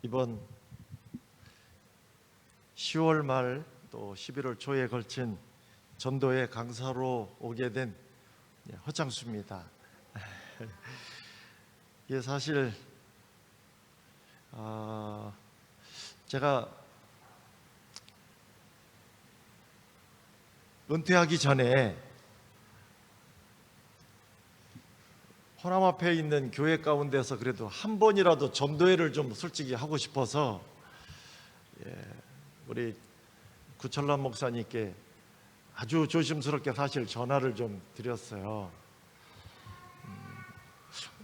이번 10월 말 또 11월 초에 걸친 전도의 강사로 오게 된 허창수입니다. 이게 사실 제가 은퇴하기 전에 호남 앞에 있는 교회 가운데서 그래도 한 번이라도 전도회를 좀 솔직히 하고 싶어서 우리 구철남 목사님께 아주 조심스럽게 사실 전화를 좀 드렸어요.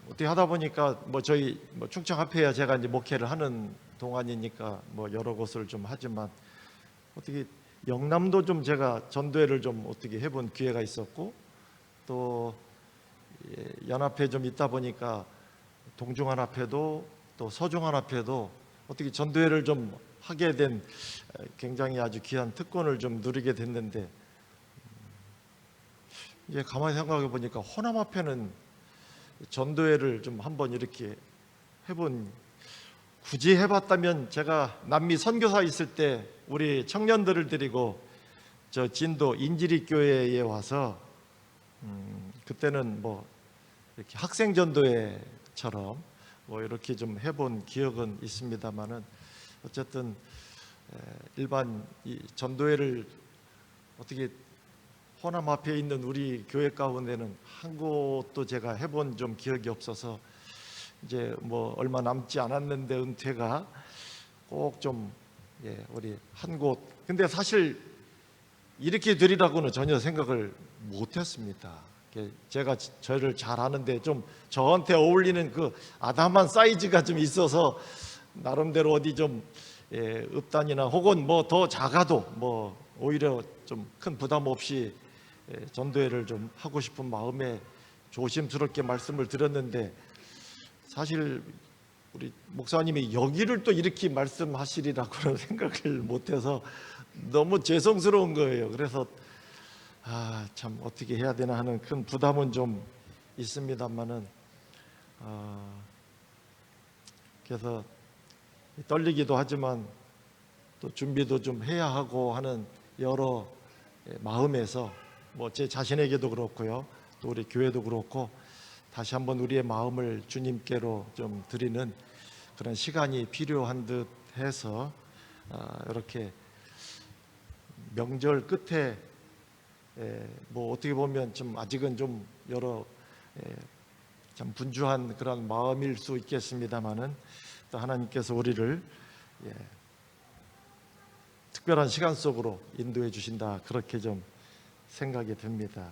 어떻게 하다 보니까 저희 충청 앞에야 제가 이제 목회를 하는 동안이니까 여러 곳을 좀 하지만 어떻게 영남도 좀 제가 전도회를 좀 어떻게 해본 기회가 있었고 또 연합회 좀 있다 보니까 동중연합회도 또 서중연합회도 어떻게 전도회를 좀 하게 된 굉장히 아주 귀한 특권을 좀 누리게 됐는데 이제 가만히 생각해 보니까 호남앞에는 전도회를 좀 한번 이렇게 해본 굳이 해봤다면 제가 남미 선교사 있을 때 우리 청년들을 데리고 저 진도 인지리 교회에 와서 그때는 이렇게 학생 전도회처럼 이렇게 좀 해본 기억은 있습니다만은 어쨌든 일반 이 전도회를 어떻게 호남 앞에 있는 우리 교회 가운데는 한 곳도 제가 해본 좀 기억이 없어서 이제 얼마 남지 않았는데 은퇴가 꼭 좀 우리 한 곳. 근데 사실 이렇게 되리라고는 전혀 생각을 못했습니다. 제가 저를 잘 아는데 좀 저한테 어울리는 그 아담한 사이즈가 좀 있어서 나름대로 어디 좀 읍단이나 혹은 더 작아도 오히려 좀 큰 부담 없이 전도회를 좀 하고 싶은 마음에 조심스럽게 말씀을 드렸는데 사실 우리 목사님이 여기를 또 이렇게 말씀하시리라고는 생각을 못해서 너무 죄송스러운 거예요. 그래서 참 어떻게 해야 되나 하는 큰 부담은 좀 있습니다만은 그래서 떨리기도 하지만 또 준비도 좀 해야 하고 하는 여러 마음에서 제 자신에게도 그렇고요, 또 우리 교회도 그렇고 다시 한번 우리의 마음을 주님께로 좀 드리는 그런 시간이 필요한 듯 해서 이렇게 명절 끝에 어떻게 보면 좀 아직은 좀 여러 참 분주한 그런 마음일 수 있겠습니다만은 또 하나님께서 우리를 특별한 시간 속으로 인도해 주신다, 그렇게 좀 생각이 듭니다.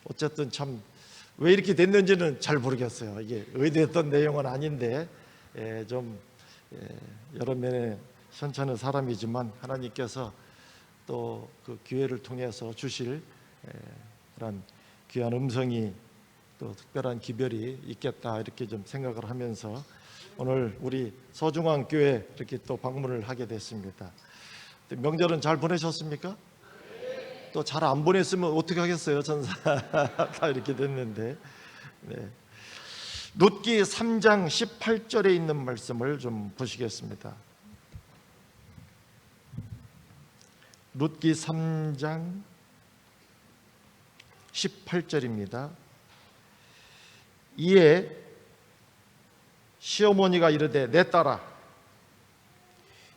어쨌든 참 왜 이렇게 됐는지는 잘 모르겠어요. 이게 의도했던 내용은 아닌데 여러 면에 현찮은 사람이지만 하나님께서 또 그 기회를 통해서 주실 그런 귀한 음성이 또 특별한 기별이 있겠다, 이렇게 좀 생각을 하면서 오늘 우리 서중앙교회 이렇게 또 방문을 하게 됐습니다. 명절은 잘 보내셨습니까? 또 잘 안 보냈으면 어떻게 하겠어요? 전사 다 이렇게 됐는데. 룻기 3장 18절에 있는 말씀을 좀 보시겠습니다. 룻기 3장 18절입니다. 이에 시어머니가 이르되 내 딸아,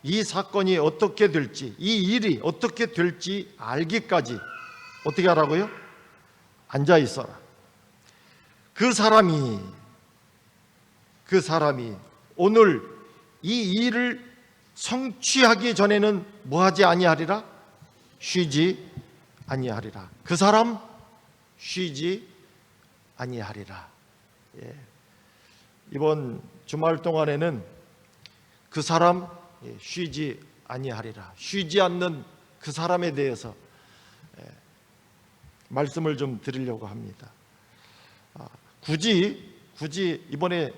이 사건이 어떻게 될지, 이 일이 어떻게 될지 알기까지 어떻게 하라고요? 앉아 있어라. 그 사람이 오늘 이 일을 성취하기 전에는 뭐하지 아니하리라? 쉬지 아니하리라. 그 사람 쉬지 아니하리라. 이번 주말 동안에는 그 사람 쉬지 아니하리라, 쉬지 않는 그 사람에 대해서 말씀을 좀 드리려고 합니다. 굳이 이번에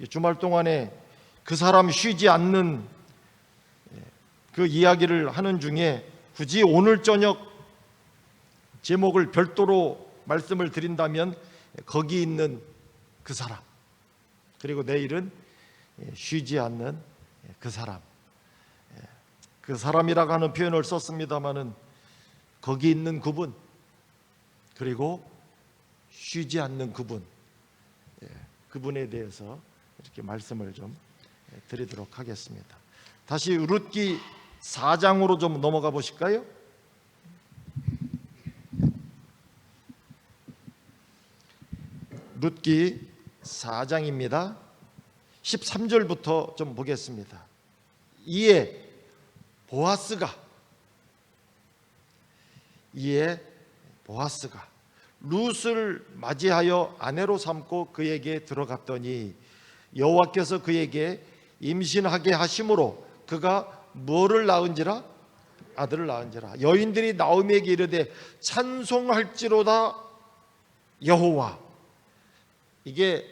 주말 동안에 그 사람 쉬지 않는 그 이야기를 하는 중에 굳이 오늘 저녁 제목을 별도로 말씀을 드린다면 거기 있는 그 사람, 그리고 내일은 쉬지 않는 그 사람, 그 사람이라고 하는 표현을 썼습니다마는 거기 있는 그분, 그리고 쉬지 않는 그분, 그분에 대해서 이렇게 말씀을 좀 드리도록 하겠습니다. 다시 룻기 4장으로 좀 넘어가 보실까요? 룻기 4장입니다. 13절부터 좀 보겠습니다. 이에 보아스가 룻을 맞이하여 아내로 삼고 그에게 들어갔더니 여호와께서 그에게 임신하게 하심으로 그가 뭐를 낳은지라? 아들을 낳은지라. 여인들이 나오미에게 이르되 찬송할지로다 여호와. 이게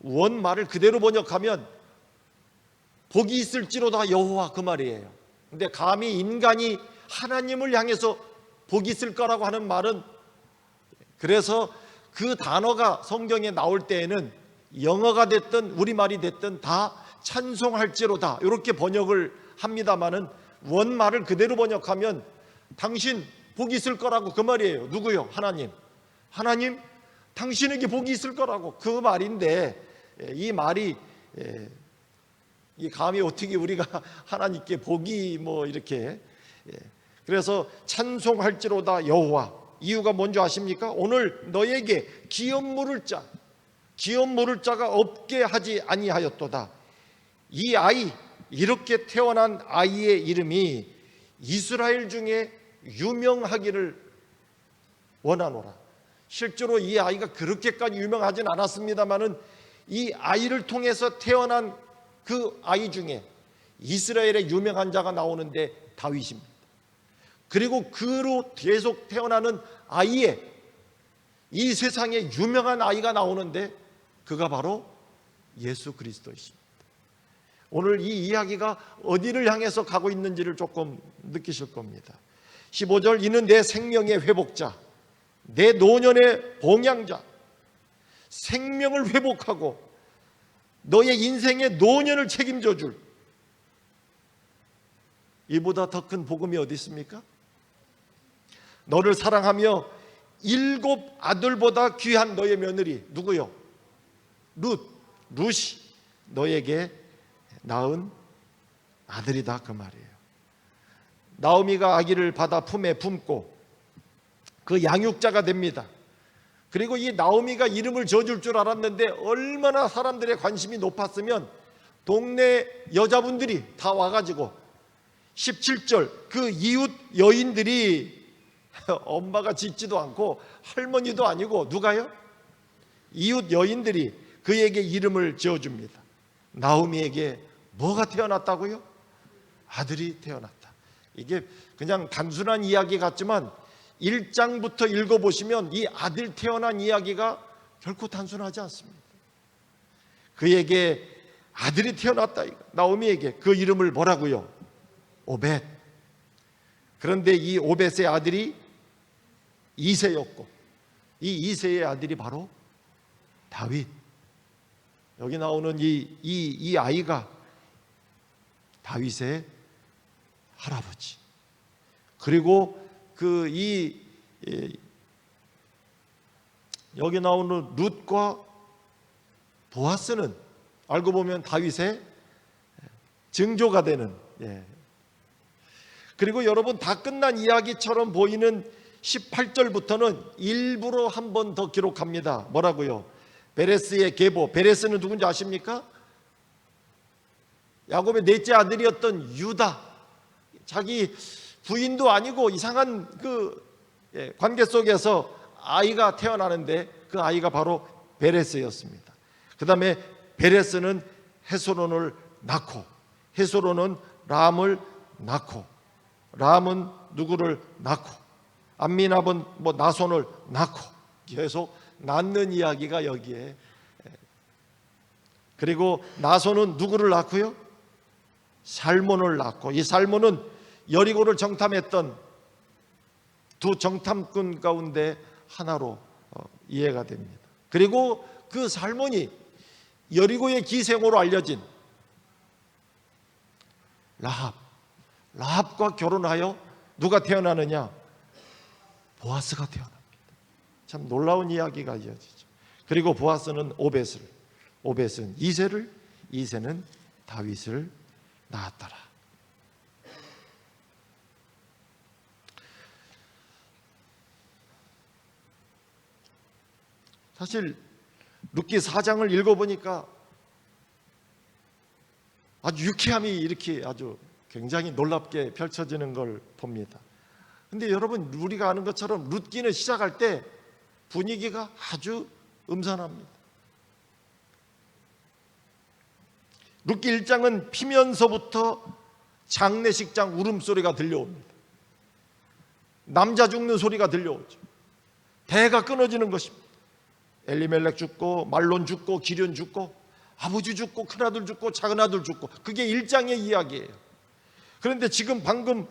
원말을 그대로 번역하면 복이 있을지로다 여호와, 그 말이에요. 근데 감히 인간이 하나님을 향해서 복이 있을 거라고 하는 말은, 그래서 그 단어가 성경에 나올 때에는 영어가 됐든 우리말이 됐든 다 찬송할지로다 이렇게 번역을 합니다마는 원말을 그대로 번역하면 당신 복이 있을 거라고, 그 말이에요. 누구요? 하나님 당신에게 복이 있을 거라고, 그 말인데, 이 말이 이 감히 어떻게 우리가 하나님께 복이 뭐 이렇게, 그래서 찬송할지로다 여호와. 이유가 뭔지 아십니까? 오늘 너에게 기업 물을 자가 없게 하지 아니하였도다. 이 아이, 이렇게 태어난 아이의 이름이 이스라엘 중에 유명하기를 원하노라. 실제로 이 아이가 그렇게까지 유명하진 않았습니다마는 이 아이를 통해서 태어난 그 아이 중에 이스라엘의 유명한 자가 나오는데 다윗입니다. 그리고 그로 계속 태어나는 아이에 이 세상에 유명한 아이가 나오는데 그가 바로 예수 그리스도이십니다. 오늘 이 이야기가 어디를 향해서 가고 있는지를 조금 느끼실 겁니다. 15절, 이는 내 생명의 회복자, 내 노년의 봉양자, 생명을 회복하고 너의 인생의 노년을 책임져 줄, 이보다 더 큰 복음이 어디 있습니까? 너를 사랑하며 7 아들보다 귀한 너의 며느리, 누구요? 룻이 너에게 낳은 아들이다, 그 말이에요. 나오미가 아기를 받아 품에 품고 그 양육자가 됩니다. 그리고 이 나오미가 이름을 지어줄 줄 알았는데 얼마나 사람들의 관심이 높았으면 동네 여자분들이 다 와가지고 17절, 그 이웃 여인들이 엄마가 짓지도 않고 할머니도 아니고 누가요? 이웃 여인들이 그에게 이름을 지어줍니다. 나오미에게 뭐가 태어났다고요? 아들이 태어났다. 이게 그냥 단순한 이야기 같지만 1장부터 읽어보시면 이 아들 태어난 이야기가 결코 단순하지 않습니다. 그에게 아들이 태어났다. 나오미에게 그 이름을 뭐라고요? 오벳. 그런데 이 오벳의 아들이 이새였고 이 이새의 아들이 바로 다윗. 여기 나오는 이 아이가 다윗의 할아버지. 그리고 여기 나오는 룻과 보아스는 알고 보면 다윗의 증조가 되는, 그리고 여러분, 다 끝난 이야기처럼 보이는 18절부터는 일부러 한 번 더 기록합니다. 뭐라고요? 베레스의 계보. 베레스는 누군지 아십니까? 야곱의 넷째 아들이었던 유다. 자기 부인도 아니고 이상한 관계 속에서 아이가 태어나는데 그 아이가 바로 베레스였습니다. 그 다음에 베레스는 헤스론을 낳고, 헤스론은 람을 낳고, 람은 누구를 낳고, 암미납은 나손을 낳고, 계속 낳는 이야기가 여기에. 그리고 나손은 누구를 낳고요? 살몬을 낳고, 이 살몬은 여리고를 정탐했던 두 정탐꾼 가운데 하나로 이해가 됩니다. 그리고 그 살몬이 여리고의 기생으로 알려진 라합과 결혼하여 누가 태어나느냐? 보아스가 태어납니다. 참 놀라운 이야기가 이어지죠. 그리고 보아스는 오벳은 이새는 다윗을 낳았더라. 사실 룻기 4장을 읽어보니까 아주 유쾌함이 이렇게 아주 굉장히 놀랍게 펼쳐지는 걸 봅니다. 근데 여러분, 우리가 아는 것처럼 룻기는 시작할 때 분위기가 아주 음산합니다. 룻기 1장은 피면서부터 장례식장 울음소리가 들려옵니다. 남자 죽는 소리가 들려오죠. 배가 끊어지는 것입니다. 엘리멜렉 죽고 말론 죽고 기럨 죽고 아버지 죽고 큰아들 죽고 작은아들 죽고, 그게 1장의 이야기예요. 그런데 지금 방금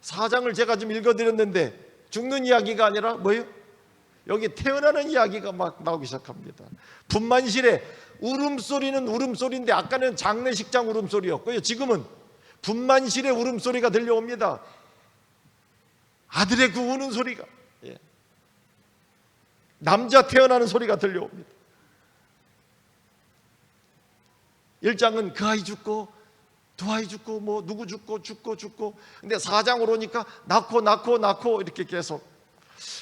4장을 제가 좀 읽어드렸는데 죽는 이야기가 아니라 뭐예요? 여기 태어나는 이야기가 막 나오기 시작합니다. 분만실에 울음소리는 울음소리인데 아까는 장례식장 울음소리였고요, 지금은 분만실의 울음소리가 들려옵니다. 아들의 그 우는 소리가, 남자 태어나는 소리가 들려옵니다. 1장은 그 아이 죽고 두 아이 죽고 뭐 누구 죽고 근데 4장으로 오니까 낳고 이렇게 계속.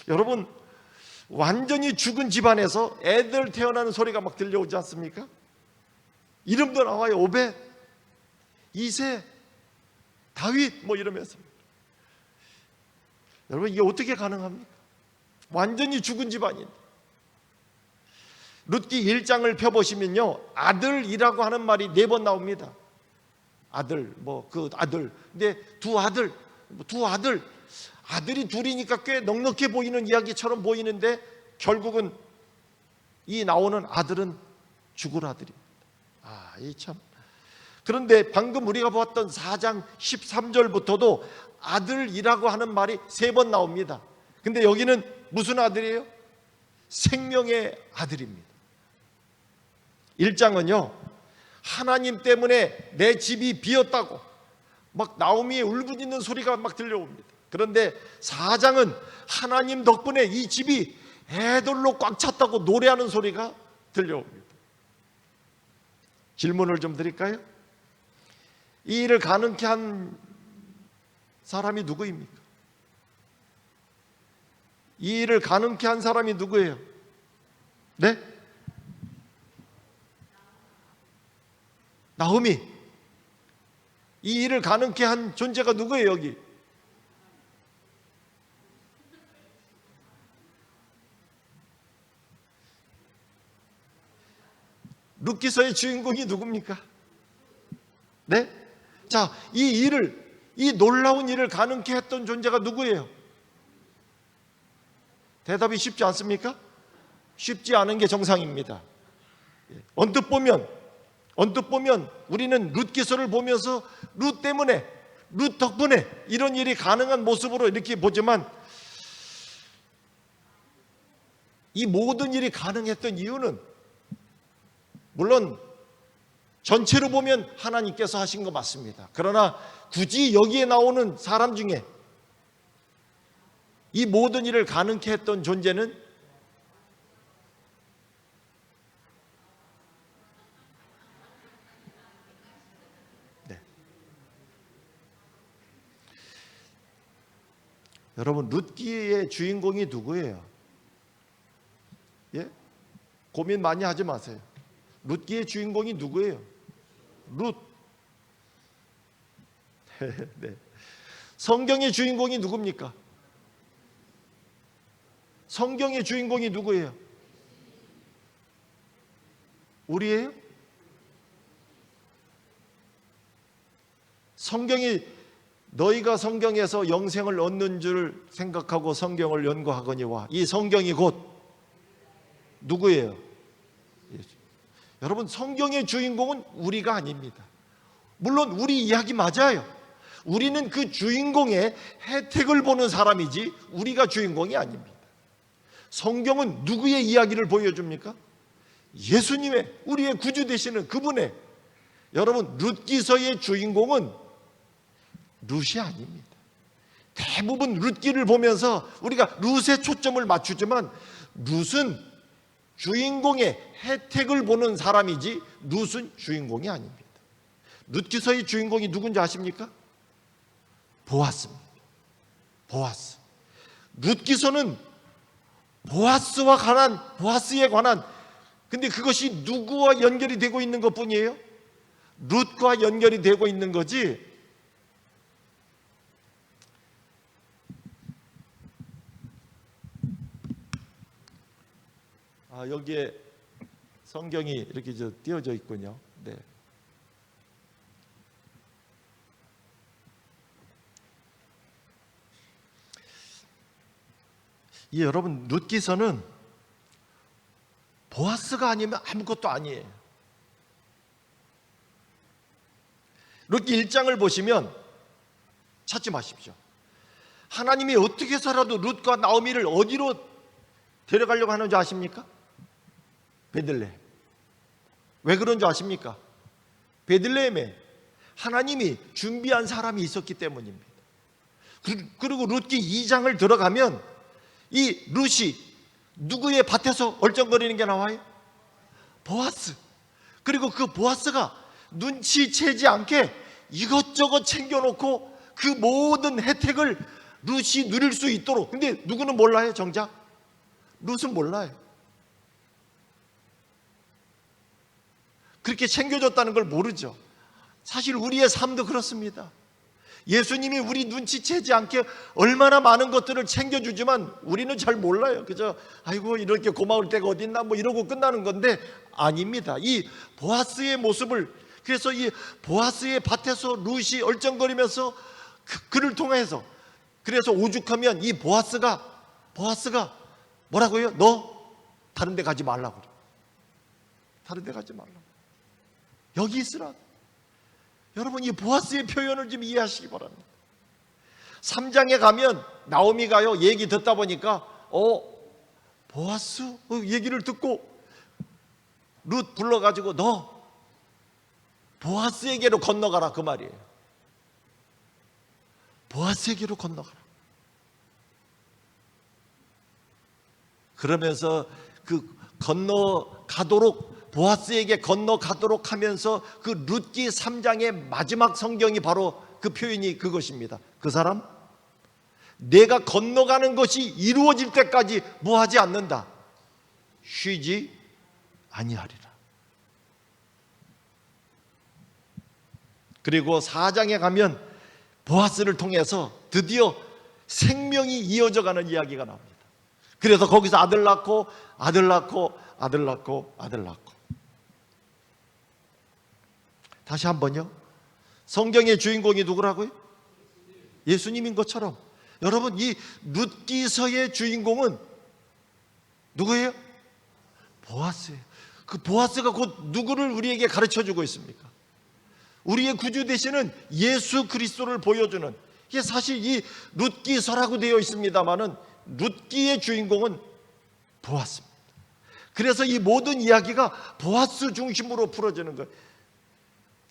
여러분, 완전히 죽은 집안에서 애들 태어나는 소리가 막 들려오지 않습니까? 이름도 나와요. 오벳, 이새, 다윗 뭐 이러면서. 여러분, 이게 어떻게 가능합니까? 완전히 죽은 집안인데. 룻기 1장을 펴보시면요, 아들이라고 하는 말이 4번 나옵니다. 아들, 그 아들. 근데 두 아들이 둘이니까 꽤 넉넉해 보이는 이야기처럼 보이는데 결국은 이 나오는 아들은 죽을 아들입니다. 이 참. 그런데 방금 우리가 보았던 4장 13절부터도 아들이라고 하는 말이 3번 나옵니다. 근데 여기는 무슨 아들이에요? 생명의 아들입니다. 1장은요, 하나님 때문에 내 집이 비었다고 막 나오미의 울부짖는 소리가 막 들려옵니다. 그런데 4장은 하나님 덕분에 이 집이 애들로 꽉 찼다고 노래하는 소리가 들려옵니다. 질문을 좀 드릴까요? 이 일을 가능케 한 사람이 누구입니까? 이 일을 가능케 한 사람이 누구예요? 네? 나오미. 이 일을 가능케 한 존재가 누구예요, 여기? 룻기서의 주인공이 누굽니까? 네? 자, 이 놀라운 일을 가능케 했던 존재가 누구예요? 대답이 쉽지 않습니까? 쉽지 않은 게 정상입니다. 언뜻 보면 우리는 룻기서를 보면서 룻 덕분에 이런 일이 가능한 모습으로 이렇게 보지만, 이 모든 일이 가능했던 이유는 물론 전체로 보면 하나님께서 하신 거 맞습니다. 그러나 굳이 여기에 나오는 사람 중에 이 모든 일을 가능케 했던 존재는 여러분, 룻기의 주인공이 누구예요? 예? 고민 많이 하지 마세요. 룻기의 주인공이 누구예요? 룻. 네. 성경의 주인공이 누굽니까? 성경의 주인공이 누구예요? 우리예요? 너희가 성경에서 영생을 얻는 줄 생각하고 성경을 연구하거니와, 이 성경이 곧 누구예요? 예수. 여러분, 성경의 주인공은 우리가 아닙니다. 물론 우리 이야기 맞아요. 우리는 그 주인공의 혜택을 보는 사람이지 우리가 주인공이 아닙니다. 성경은 누구의 이야기를 보여줍니까? 예수님의, 우리의 구주 되시는 그분의. 여러분, 룻기서의 주인공은 룻이 아닙니다. 대부분 룻기를 보면서 우리가 룻에 초점을 맞추지만 룻은 주인공의 혜택을 보는 사람이지 룻은 주인공이 아닙니다. 룻기서의 주인공이 누군지 아십니까? 보아스입니다. 보아스. 룻기서는 보아스에 관한, 근데 그것이 누구와 연결이 되고 있는 것뿐이에요? 룻과 연결이 되고 있는 거지. 여기에 성경이 이렇게 띄어져 있군요. 네. 여러분, 룻기서는 보아스가 아니면 아무것도 아니에요. 룻기 1장을 보시면 찾지 마십시오. 하나님이 어떻게 해서라도 룻과 나오미를 어디로 데려가려고 하는 줄 아십니까? 베들레헴. 왜 그런 줄 아십니까? 베들레헴에 하나님이 준비한 사람이 있었기 때문입니다. 그리고 룻기 2장을 들어가면 이 룻이 누구의 밭에서 얼쩡거리는 게 나와요? 보아스. 그리고 그 보아스가 눈치채지 않게 이것저것 챙겨놓고 그 모든 혜택을 룻이 누릴 수 있도록. 근데 누구는 몰라요, 정작? 룻은 몰라요. 그렇게 챙겨줬다는 걸 모르죠. 사실 우리의 삶도 그렇습니다. 예수님이 우리 눈치채지 않게 얼마나 많은 것들을 챙겨주지만 우리는 잘 몰라요. 그저 아이고 이렇게 고마울 때가 어딨나 뭐 이러고 끝나는 건데 아닙니다. 이 보아스의 모습을, 그래서 이 보아스의 밭에서 룻이 얼쩡거리면서 그를 통해서, 그래서 오죽하면 이 보아스가 뭐라고요? 너 다른 데 가지 말라고 그래. 다른 데 가지 말라고. 여기 있으라. 여러분, 이 보아스의 표현을 좀 이해하시기 바랍니다. 3장에 가면 나오미가요 얘기 듣다 보니까 보아스 얘기를 듣고 룻 불러가지고 너 보아스에게로 건너가라, 그 말이에요. 보아스에게로 건너가라. 그러면서 그 건너가도록, 보아스에게 건너가도록 하면서 그 룻기 3장의 마지막 성경이 바로 그 표현이 그것입니다. 그 사람 내가 건너가는 것이 이루어질 때까지 뭐하지 않는다? 쉬지 아니하리라. 그리고 4장에 가면 보아스를 통해서 드디어 생명이 이어져가는 이야기가 나옵니다. 그래서 거기서 아들 낳고 아들 낳고 아들 낳고 아들 낳고. 다시 한번요. 성경의 주인공이 누구라고요? 예수님인 것처럼 여러분, 이 룻기서의 주인공은 누구예요? 보아스예요. 그 보아스가 곧 누구를 우리에게 가르쳐주고 있습니까? 우리의 구주 되시는 예수 그리스도를 보여주는, 이게 사실 이 룻기서라고 되어 있습니다마는 룻기의 주인공은 보아스입니다. 그래서 이 모든 이야기가 보아스 중심으로 풀어지는 거예요.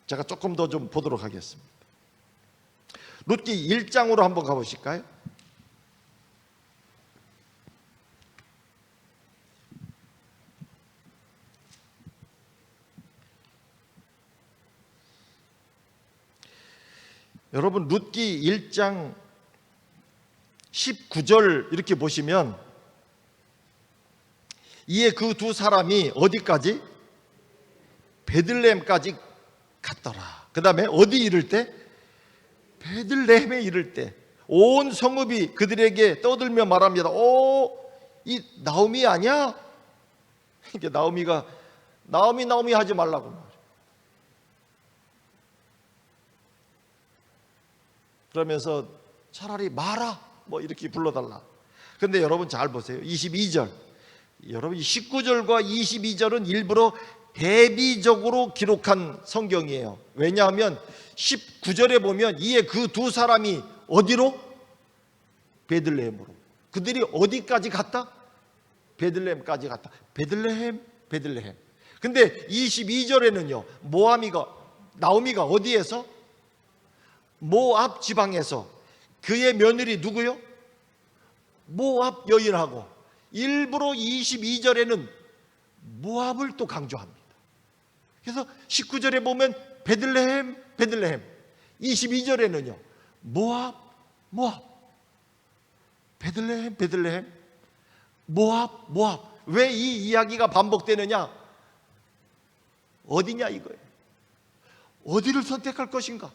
제가 조금 더 좀 보도록 하겠습니다. 룻기 1장으로 한번 가보실까요? 여러분, 룻기 1장 19절 이렇게 보시면 이에 그 두 사람이 어디까지? 베들레헴까지 갔더라. 그 다음에 어디 이를 때? 베들레헴에 이를 때 온 성읍이 그들에게 떠들며 말합니다. 이 나오미 아니야? 이게 나오미가 나오미 하지 말라고 말이야. 그러면서 차라리 마라 뭐 이렇게 불러달라. 근데 여러분 잘 보세요. 22절. 여러분 19절과 22절은 일부러 대비적으로 기록한 성경이에요. 왜냐하면 19절에 보면 이에 그 두 사람이 어디로? 베들레헴으로. 그들이 어디까지 갔다? 베들레헴까지 갔다. 베들레헴, 베들레헴. 근데 22절에는요, 나오미가 어디에서? 모압 지방에서 그의 며느리 누구요? 모압 여인하고, 일부러 22절에는 모압을 또 강조합니다. 그래서 19절에 보면 베들레헴, 베들레헴, 22절에는요 모압, 베들레헴, 베들레헴, 모압. 왜 이 이야기가 반복되느냐? 어디냐 이거예요. 어디를 선택할 것인가?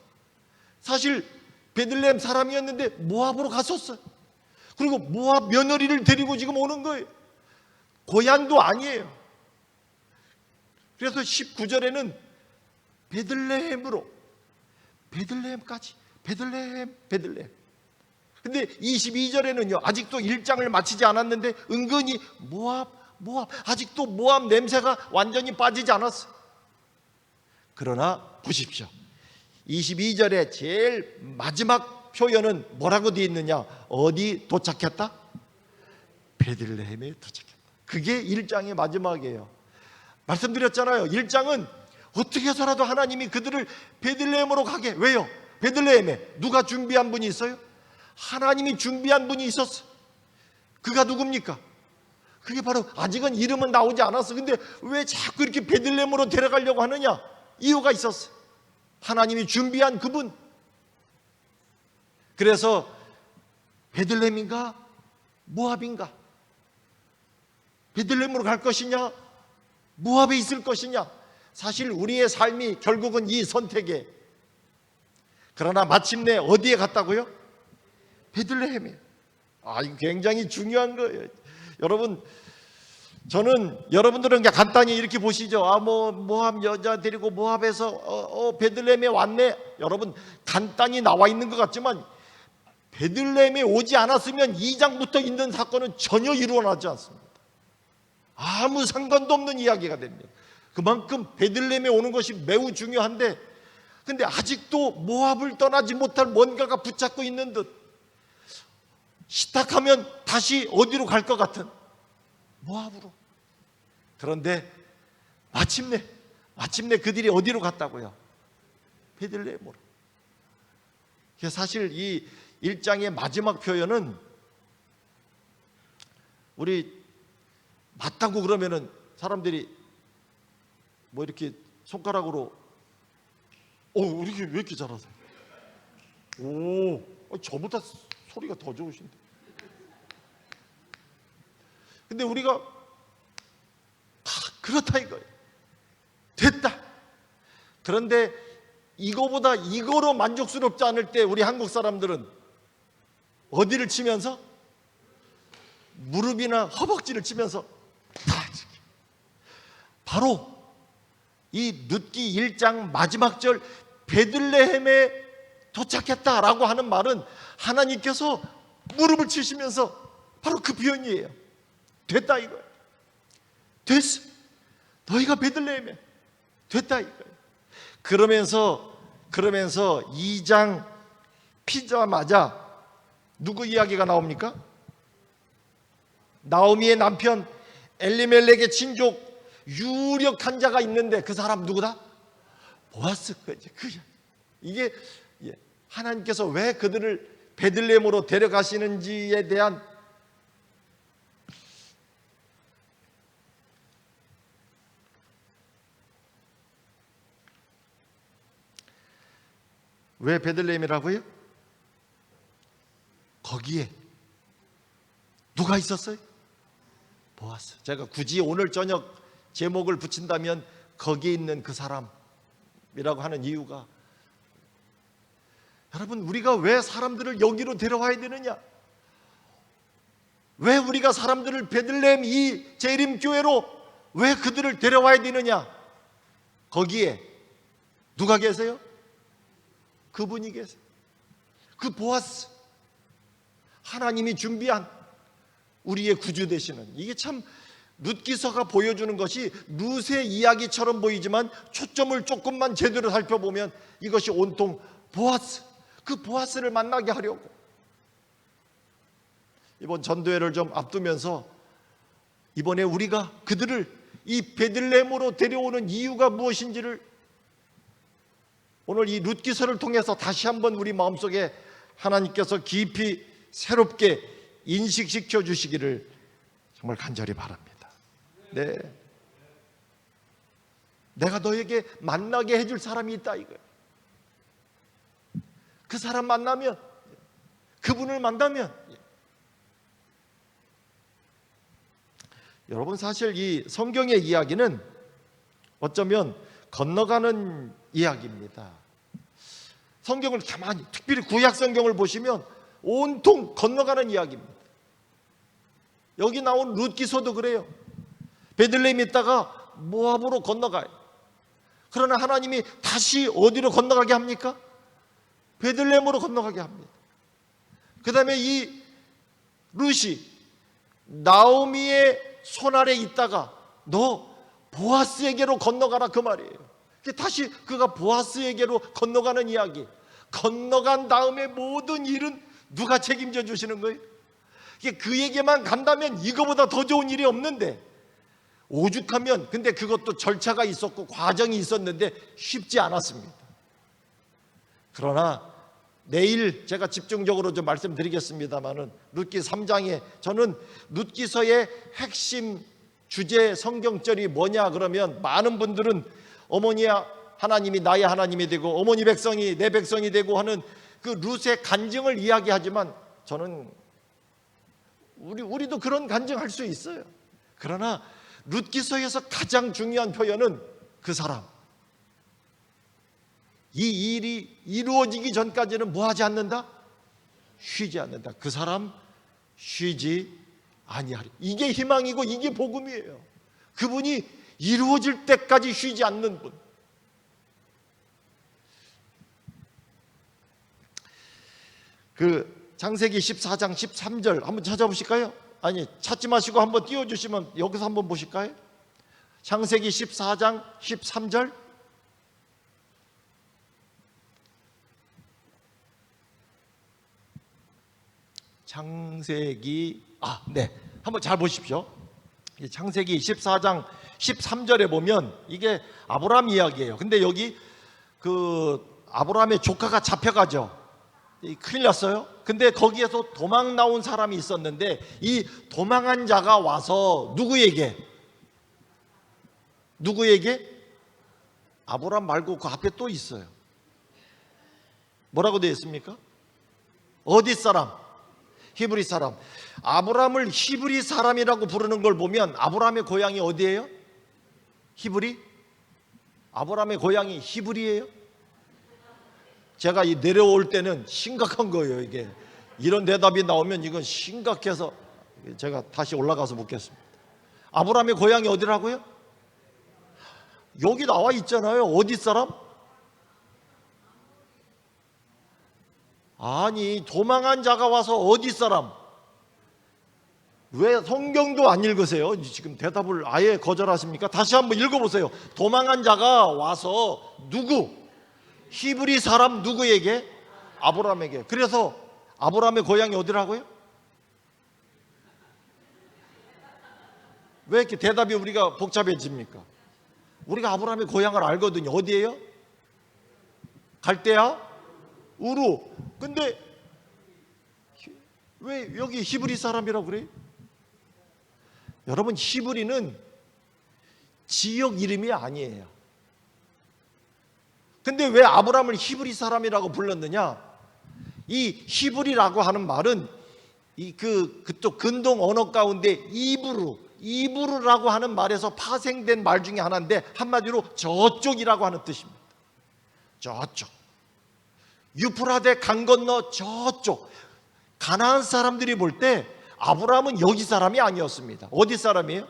사실 베들레헴 사람이었는데 모압으로 갔었어요. 그리고 모압 며느리를 데리고 지금 오는 거예요. 고향도 아니에요. 그래서 19절에는 베들레헴으로, 베들레헴까지, 베들레헴. 근데 22절에는요 아직도 1장을 마치지 않았는데 은근히 모압, 아직도 모압 냄새가 완전히 빠지지 않았어요. 그러나 보십시오, 22절에 제일 마지막 표현은 뭐라고 되어 있느냐? 어디 도착했다? 베들레헴에 도착했다. 그게 1장의 마지막이에요. 말씀드렸잖아요. 1장은 어떻게 해서라도 하나님이 그들을 베들레헴으로 가게. 왜요? 베들레헴에 누가 준비한 분이 있어요? 하나님이 준비한 분이 있었어요. 그가 누굽니까? 그게 바로, 아직은 이름은 나오지 않았어. 근데 왜 자꾸 이렇게 베들레헴으로 데려가려고 하느냐? 이유가 있었어요. 하나님이 준비한 그분. 그래서 베들레헴인가 모압인가? 베들레헴으로 갈 것이냐 모압에 있을 것이냐? 사실 우리의 삶이 결국은 이 선택에, 그러나 마침내 어디에 갔다고요? 베들레헴에. 이거 굉장히 중요한 거예요. 여러분, 저는 여러분들은 그냥 간단히 이렇게 보시죠. 모압 여자 데리고 모압에서 베들레헴에 왔네. 여러분, 간단히 나와 있는 것 같지만 베들레헴에 오지 않았으면 2장부터 있는 사건은 전혀 일어나지 않습니다. 아무 상관도 없는 이야기가 됩니다. 그만큼 베들레헴에 오는 것이 매우 중요한데, 근데 아직도 모압을 떠나지 못할 뭔가가 붙잡고 있는 듯, 시탁하면 다시 어디로 갈 것 같은 모압으로. 그런데 마침내 그들이 어디로 갔다고요? 베들레헴으로. 사실 이 1장의 마지막 표현은, 우리 맞다고 그러면은 사람들이 뭐 이렇게 손가락으로 이렇게 왜 이렇게 잘하세요? 저보다 소리가 더 좋으신데. 근데 우리가 그렇다 이거예요. 됐다. 그런데 이거보다 이거로 만족스럽지 않을 때 우리 한국 사람들은 어디를 치면서? 무릎이나 허벅지를 치면서 바로 이 룻기 1장 마지막 절 베들레헴에 도착했다라고 하는 말은 하나님께서 무릎을 치시면서 바로 그 표현이에요. 됐다 이거예요. 됐어. 너희가 베들레헴에 됐다 이거예요. 그러면서 2장 피자마자 누구 이야기가 나옵니까? 나오미의 남편 엘리멜렉의 친족 유력한 자가 있는데 그 사람 누구다? 보아스. 이게 하나님께서 왜 그들을 베들레헴으로 데려가시는지에 대한 왜 베들레헴이라고요? 거기에 누가 있었어요? 보아스. 제가 굳이 오늘 저녁 제목을 붙인다면 거기에 있는 그 사람이라고 하는 이유가, 여러분, 우리가 왜 사람들을 여기로 데려와야 되느냐? 왜 우리가 사람들을 베들레헴 이 재림교회로 왜 그들을 데려와야 되느냐? 거기에 누가 계세요? 그분이 계세요. 그 보아스, 하나님이 준비한 우리의 구주 되시는, 이게 참 룻기서가 보여주는 것이 룻의 이야기처럼 보이지만 초점을 조금만 제대로 살펴보면 이것이 온통 보아스, 그 보아스를 만나게 하려고. 이번 전도회를 좀 앞두면서 이번에 우리가 그들을 이 베들레헴으로 데려오는 이유가 무엇인지를 오늘 이 룻기서를 통해서 다시 한번 우리 마음속에 하나님께서 깊이 새롭게 인식시켜 주시기를 정말 간절히 바랍니다. 네, 내가 너에게 만나게 해줄 사람이 있다 이거예요. 그 사람 만나면, 그분을 만나면, 여러분 사실 이 성경의 이야기는 어쩌면 건너가는 이야기입니다. 성경을 가만히, 특별히 구약 성경을 보시면 온통 건너가는 이야기입니다. 여기 나온 룻기서도 그래요. 베들레헴에 있다가 모압으로 건너가요. 그러나 하나님이 다시 어디로 건너가게 합니까? 베들레헴으로 건너가게 합니다. 그 다음에 이 룻이 나오미의 손 아래 있다가 너 보아스에게로 건너가라 그 말이에요. 다시 그가 보아스에게로 건너가는 이야기. 건너간 다음에 모든 일은 누가 책임져 주시는 거예요? 그에게만 간다면 이거보다 더 좋은 일이 없는데, 오죽하면, 근데 그것도 절차가 있었고 과정이 있었는데 쉽지 않았습니다. 그러나 내일 제가 집중적으로 좀 말씀드리겠습니다만은 룻기 3장에 저는 룻기서의 핵심 주제 성경절이 뭐냐 그러면, 많은 분들은 어머니 하나님이 나의 하나님이 되고 어머니 백성이 내 백성이 되고 하는 그 룻의 간증을 이야기하지만, 저는 우리도 그런 간증할 수 있어요. 그러나 룻기서에서 가장 중요한 표현은 그 사람, 이 일이 이루어지기 전까지는 뭐 하지 않는다? 쉬지 않는다. 그 사람 쉬지 아니하리. 이게 희망이고 이게 복음이에요. 그분이 이루어질 때까지 쉬지 않는 분. 그 창세기 14장 13절 한번 찾아보실까요? 아니, 찾지 마시고 한번 띄워주시면 여기서 한번 보실까요? 창세기 14장 13절. 창세기, 네, 한번 잘 보십시오. 창세기 14장 13절에 보면 이게 아브라함 이야기예요. 근데 여기 그 아브라함의 조카가 잡혀가죠. 큰일 났어요. 근데 거기에서 도망 나온 사람이 있었는데, 이 도망한 자가 와서 누구에게? 아브라함 말고 그 앞에 또 있어요. 뭐라고 되어 있습니까? 어디 사람? 히브리 사람. 아브라함을 히브리 사람이라고 부르는 걸 보면 아브라함의 고향이 어디예요? 히브리? 아브라함의 고향이 히브리예요? 제가 이 내려올 때는 심각한 거예요. 이게 이런 대답이 나오면 이건 심각해서 제가 다시 올라가서 묻겠습니다. 아브라함의 고향이 어디라고요? 여기 나와 있잖아요. 어디 사람? 아니, 도망한 자가 와서 어디 사람? 왜 성경도 안 읽으세요? 지금 대답을 아예 거절하십니까? 다시 한번 읽어보세요. 도망한 자가 와서 누구? 히브리 사람 누구에게? 아브라함에게. 그래서 아브라함의 고향이 어디라고요? 왜 이렇게 대답이 우리가 복잡해집니까? 우리가 아브라함의 고향을 알거든요. 어디예요? 갈대아? 우루. 근데 왜 여기 히브리 사람이라고 그래요? 여러분, 히브리는 지역 이름이 아니에요. 근데 왜 아브라함을 히브리 사람이라고 불렀느냐? 이 히브리라고 하는 말은 그쪽 근동 언어 가운데 이브루라고 하는 말에서 파생된 말 중에 하나인데, 한마디로 저쪽이라고 하는 뜻입니다. 저쪽. 유프라데 강 건너 저쪽. 가나안 사람들이 볼 때 아브라함은 여기 사람이 아니었습니다. 어디 사람이에요?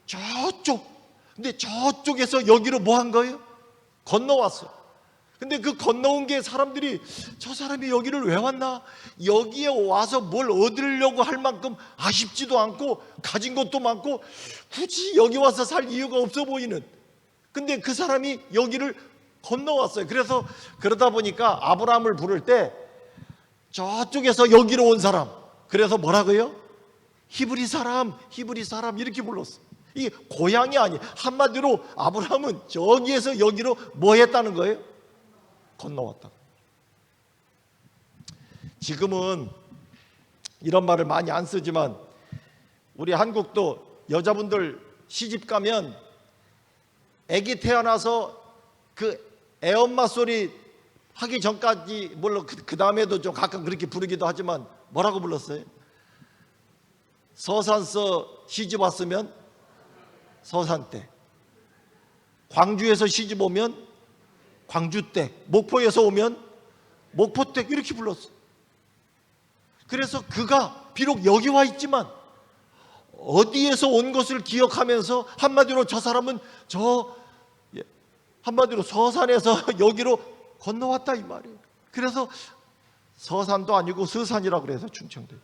저쪽. 근데 저쪽에서 여기로 뭐 한 거예요? 건너왔어. 근데 그 건너온 게 사람들이, 저 사람이 여기를 왜 왔나? 여기에 와서 뭘 얻으려고 할 만큼 아쉽지도 않고 가진 것도 많고 굳이 여기 와서 살 이유가 없어 보이는. 근데 그 사람이 여기를 건너왔어요. 그래서 그러다 보니까 아브라함을 부를 때 저쪽에서 여기로 온 사람, 그래서 뭐라고요? 히브리 사람, 히브리 사람 이렇게 불렀어. 이게 고향이 아니에요. 한마디로 아브라함은 저기에서 여기로 뭐 했다는 거예요? 건너왔다. 지금은 이런 말을 많이 안 쓰지만 우리 한국도 여자분들 시집 가면 아기 태어나서 그 애엄마 소리 하기 전까지, 물론 그 다음에도 좀 가끔 그렇게 부르기도 하지만 뭐라고 불렀어요? 서산서 시집 왔으면 서산댁, 광주에서 시집 오면 광주댁, 목포에서 오면 목포댁 이렇게 불렀어. 그래서 그가 비록 여기 와 있지만 어디에서 온 것을 기억하면서 한마디로 저 사람은 한마디로 서산에서 여기로 건너왔다 이 말이에요. 그래서 서산도 아니고 서산이라고 그래서 충청도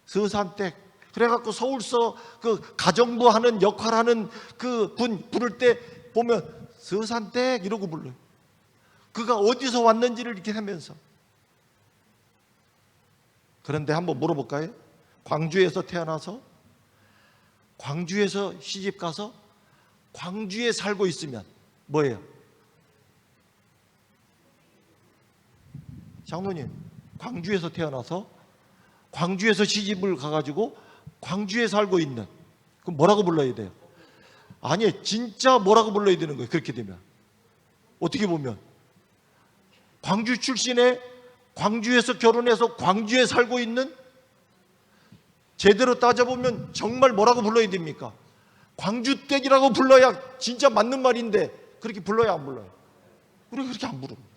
서산댁. 그래갖고 서울서 그 가정부 하는 역할하는 그 분 부를 때 보면 서산댁 이러고 불러요. 그가 어디서 왔는지를 이렇게 하면서. 그런데 한번 물어볼까요? 광주에서 태어나서 광주에서 시집 가서 광주에 살고 있으면 뭐예요? 장로님, 광주에서 태어나서 광주에서 시집을 가가지고 광주에 살고 있는, 그럼 뭐라고 불러야 돼요? 아니, 진짜 뭐라고 불러야 되는 거예요. 그렇게 되면 어떻게 보면 광주 출신의, 광주에서 결혼해서 광주에 살고 있는, 제대로 따져보면 정말 뭐라고 불러야 됩니까? 광주댁이라고 불러야 진짜 맞는 말인데 그렇게 불러야 안 불러요? 우리가 그렇게 안 부릅니다.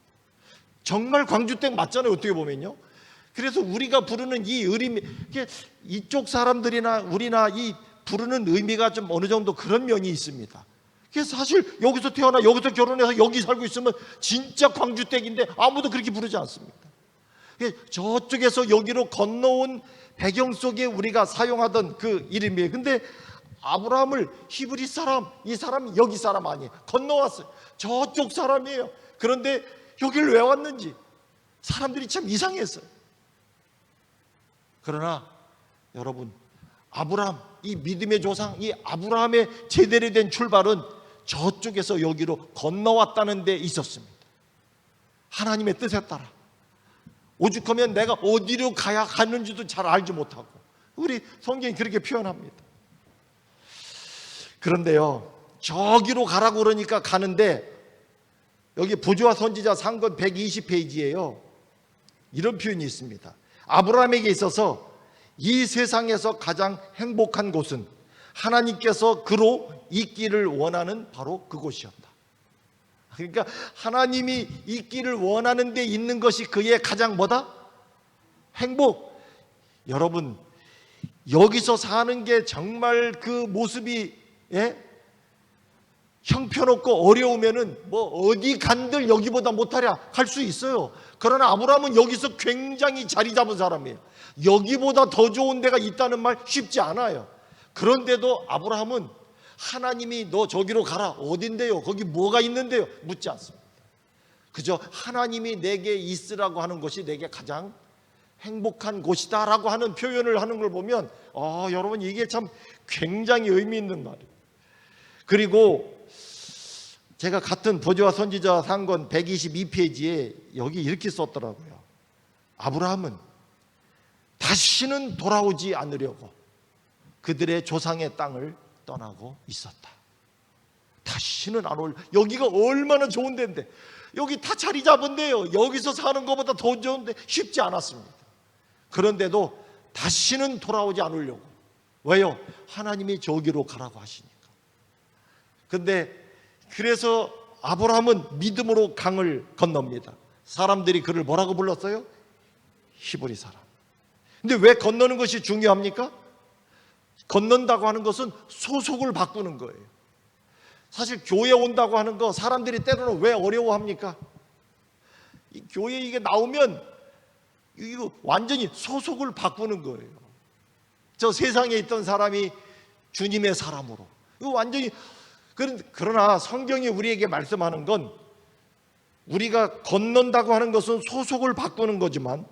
정말 광주댁 맞잖아요, 어떻게 보면요. 그래서 우리가 부르는 이 의미, 이쪽 사람들이나 우리나 이 부르는 의미가 좀 어느 정도 그런 면이 있습니다. 그래서 사실 여기서 태어나 여기서 결혼해서 여기 살고 있으면 진짜 광주댁인데 아무도 그렇게 부르지 않습니다. 저쪽에서 여기로 건너온 배경 속에 우리가 사용하던 그 이름이에요. 근데 아브라함을 히브리 사람, 이 사람이 여기 사람 아니에요. 건너왔어요. 저쪽 사람이에요. 그런데 여기를 왜 왔는지 사람들이 참 이상했어요. 그러나 여러분, 아브라함, 이 믿음의 조상, 이 아브라함의 제대로 된 출발은 저쪽에서 여기로 건너왔다는 데 있었습니다. 하나님의 뜻에 따라. 오죽하면 내가 어디로 가야 가는지도 잘 알지 못하고, 우리 성경이 그렇게 표현합니다. 그런데요, 저기로 가라고 그러니까 가는데, 여기 보조와 선지자 상권 120페이지에요 이런 표현이 있습니다. 아브라함에게 있어서 이 세상에서 가장 행복한 곳은 하나님께서 그로 있기를 원하는 바로 그곳이었다. 그러니까 하나님이 있기를 원하는 데 있는 것이 그의 가장 뭐다? 행복. 여러분, 여기서 사는 게 정말 그 모습이 형편없고 어려우면은 뭐 어디 간들 여기보다 못하랴 할 수 있어요. 그러나 아브라함은 여기서 굉장히 자리 잡은 사람이에요. 여기보다 더 좋은 데가 있다는 말 쉽지 않아요. 그런데도 아브라함은 하나님이 너 저기로 가라, 어딘데요? 거기 뭐가 있는데요? 묻지 않습니다. 그저 하나님이 내게 있으라고 하는 것이 내게 가장 행복한 곳이다 라고 하는 표현을 하는 걸 보면 여러분, 이게 참 굉장히 의미 있는 말이에요. 그리고 제가 같은 보조와 선지자 상권 122페이지에 여기 이렇게 썼더라고요. 아브라함은 다시는 돌아오지 않으려고 그들의 조상의 땅을 떠나고 있었다. 다시는 안 올. 여기가 얼마나 좋은 데인데, 여기 다 자리 잡은 데요. 여기서 사는 것보다 더 좋은데 쉽지 않았습니다. 그런데도 다시는 돌아오지 않으려고. 왜요? 하나님이 저기로 가라고 하시니까. 근데 그래서 아브라함은 믿음으로 강을 건넙니다. 사람들이 그를 뭐라고 불렀어요? 히브리 사람. 근데 왜 건너는 것이 중요합니까? 건넌다고 하는 것은 소속을 바꾸는 거예요. 사실 교회 온다고 하는 거 사람들이 때로는 왜 어려워합니까? 이 교회 이게 나오면 이거 완전히 소속을 바꾸는 거예요. 저 세상에 있던 사람이 주님의 사람으로. 이거 완전히. 그러나 성경이 우리에게 말씀하는 건 우리가 건넌다고 하는 것은 소속을 바꾸는 거지만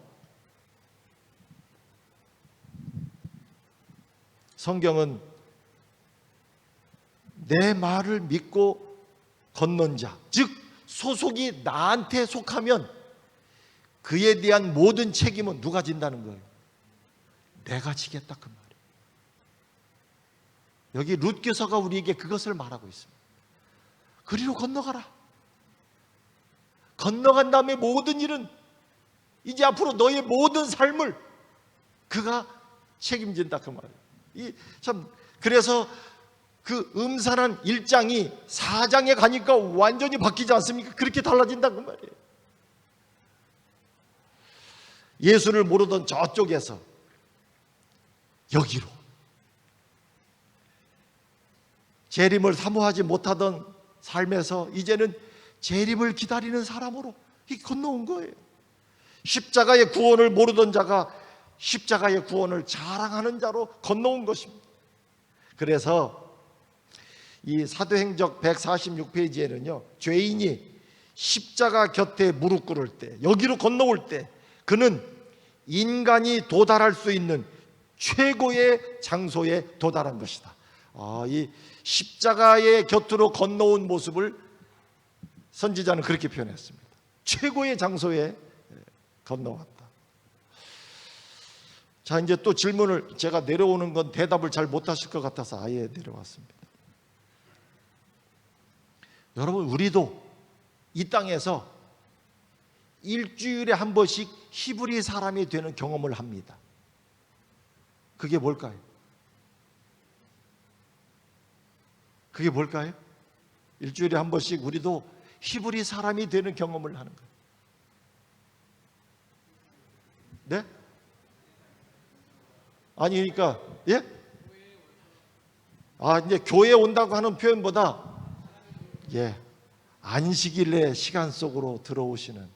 성경은 내 말을 믿고 건넌 자, 즉 소속이 나한테 속하면 그에 대한 모든 책임은 누가 진다는 거예요? 내가 지겠다, 그 말이에요. 여기 룻기서가 우리에게 그것을 말하고 있습니다. 그리로 건너가라. 건너간 다음에 모든 일은 이제 앞으로 너의 모든 삶을 그가 책임진다, 그 말이에요. 그래서 그 음산한 1장이 4장에 가니까 완전히 바뀌지 않습니까? 그렇게 달라진다, 그 말이에요. 예수를 모르던 저쪽에서 여기로, 재림을 사모하지 못하던 삶에서 이제는 재림을 기다리는 사람으로 건너온 거예요. 십자가의 구원을 모르던 자가 십자가의 구원을 자랑하는 자로 건너온 것입니다. 그래서 이 사도행적 146페이지에는요, 죄인이 십자가 곁에 무릎 꿇을 때, 여기로 건너올 때 그는 인간이 도달할 수 있는 최고의 장소에 도달한 것이다. 이 십자가의 곁으로 건너온 모습을 선지자는 그렇게 표현했습니다. 최고의 장소에 건너왔다. 자, 이제 또 질문을, 제가 내려오는 건 대답을 잘 못하실 것 같아서 아예 내려왔습니다. 여러분, 우리도 이 땅에서 일주일에 한 번씩 히브리 사람이 되는 경험을 합니다. 그게 뭘까요? 그게 뭘까요? 일주일에 한 번씩 우리도 히브리 사람이 되는 경험을 하는 거예요. 네? 아니, 그러니까, 예? 이제 교회에 온다고 하는 표현보다, 안식일의 시간 속으로 들어오시는.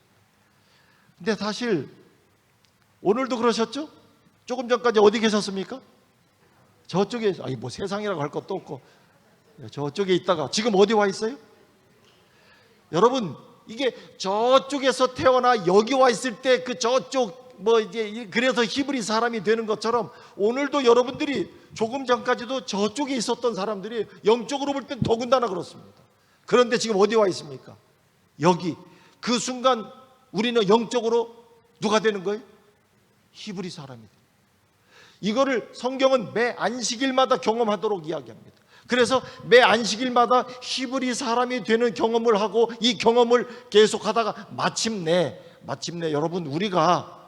근데 사실, 오늘도 그러셨죠? 조금 전까지 어디 계셨습니까? 저쪽에, 뭐 세상이라고 할 것도 없고, 저쪽에 있다가 지금 어디 와 있어요? 여러분, 이게 저쪽에서 태어나 여기 와 있을 때 그 저쪽, 그래서 히브리 사람이 되는 것처럼 오늘도 여러분들이 조금 전까지도 저쪽에 있었던 사람들이 영적으로 볼 땐 더군다나 그렇습니다. 그런데 지금 어디 와 있습니까? 여기. 그 순간 우리는 영적으로 누가 되는 거예요? 히브리 사람이 돼요. 이거를 성경은 매 안식일마다 경험하도록 이야기합니다. 그래서 매 안식일마다 히브리 사람이 되는 경험을 하고 이 경험을 계속하다가 마침내 여러분, 우리가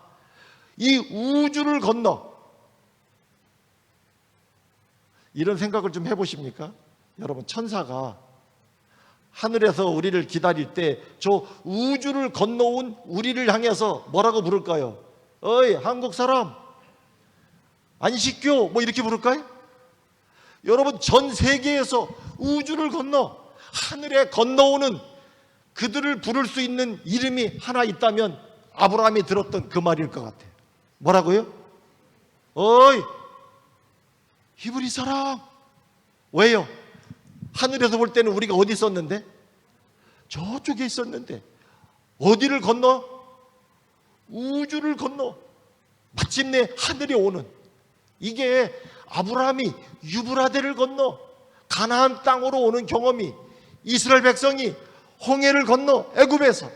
이 우주를 건너, 이런 생각을 좀 해보십니까? 여러분, 천사가 하늘에서 우리를 기다릴 때 저 우주를 건너온 우리를 향해서 뭐라고 부를까요? 어이, 한국 사람, 안식교, 이렇게 부를까요? 여러분, 전 세계에서 우주를 건너 하늘에 건너오는 그들을 부를 수 있는 이름이 하나 있다면 아브라함이 들었던 그 말일 것 같아요. 뭐라고요? 어이, 히브리 사람. 왜요? 하늘에서 볼 때는 우리가 어디 있었는데? 저쪽에 있었는데 어디를 건너? 우주를 건너 마침내 하늘에 오는, 이게 아브라함이 유브라데를 건너 가나안 땅으로 오는 경험이, 이스라엘 백성이 홍해를 건너 애굽에서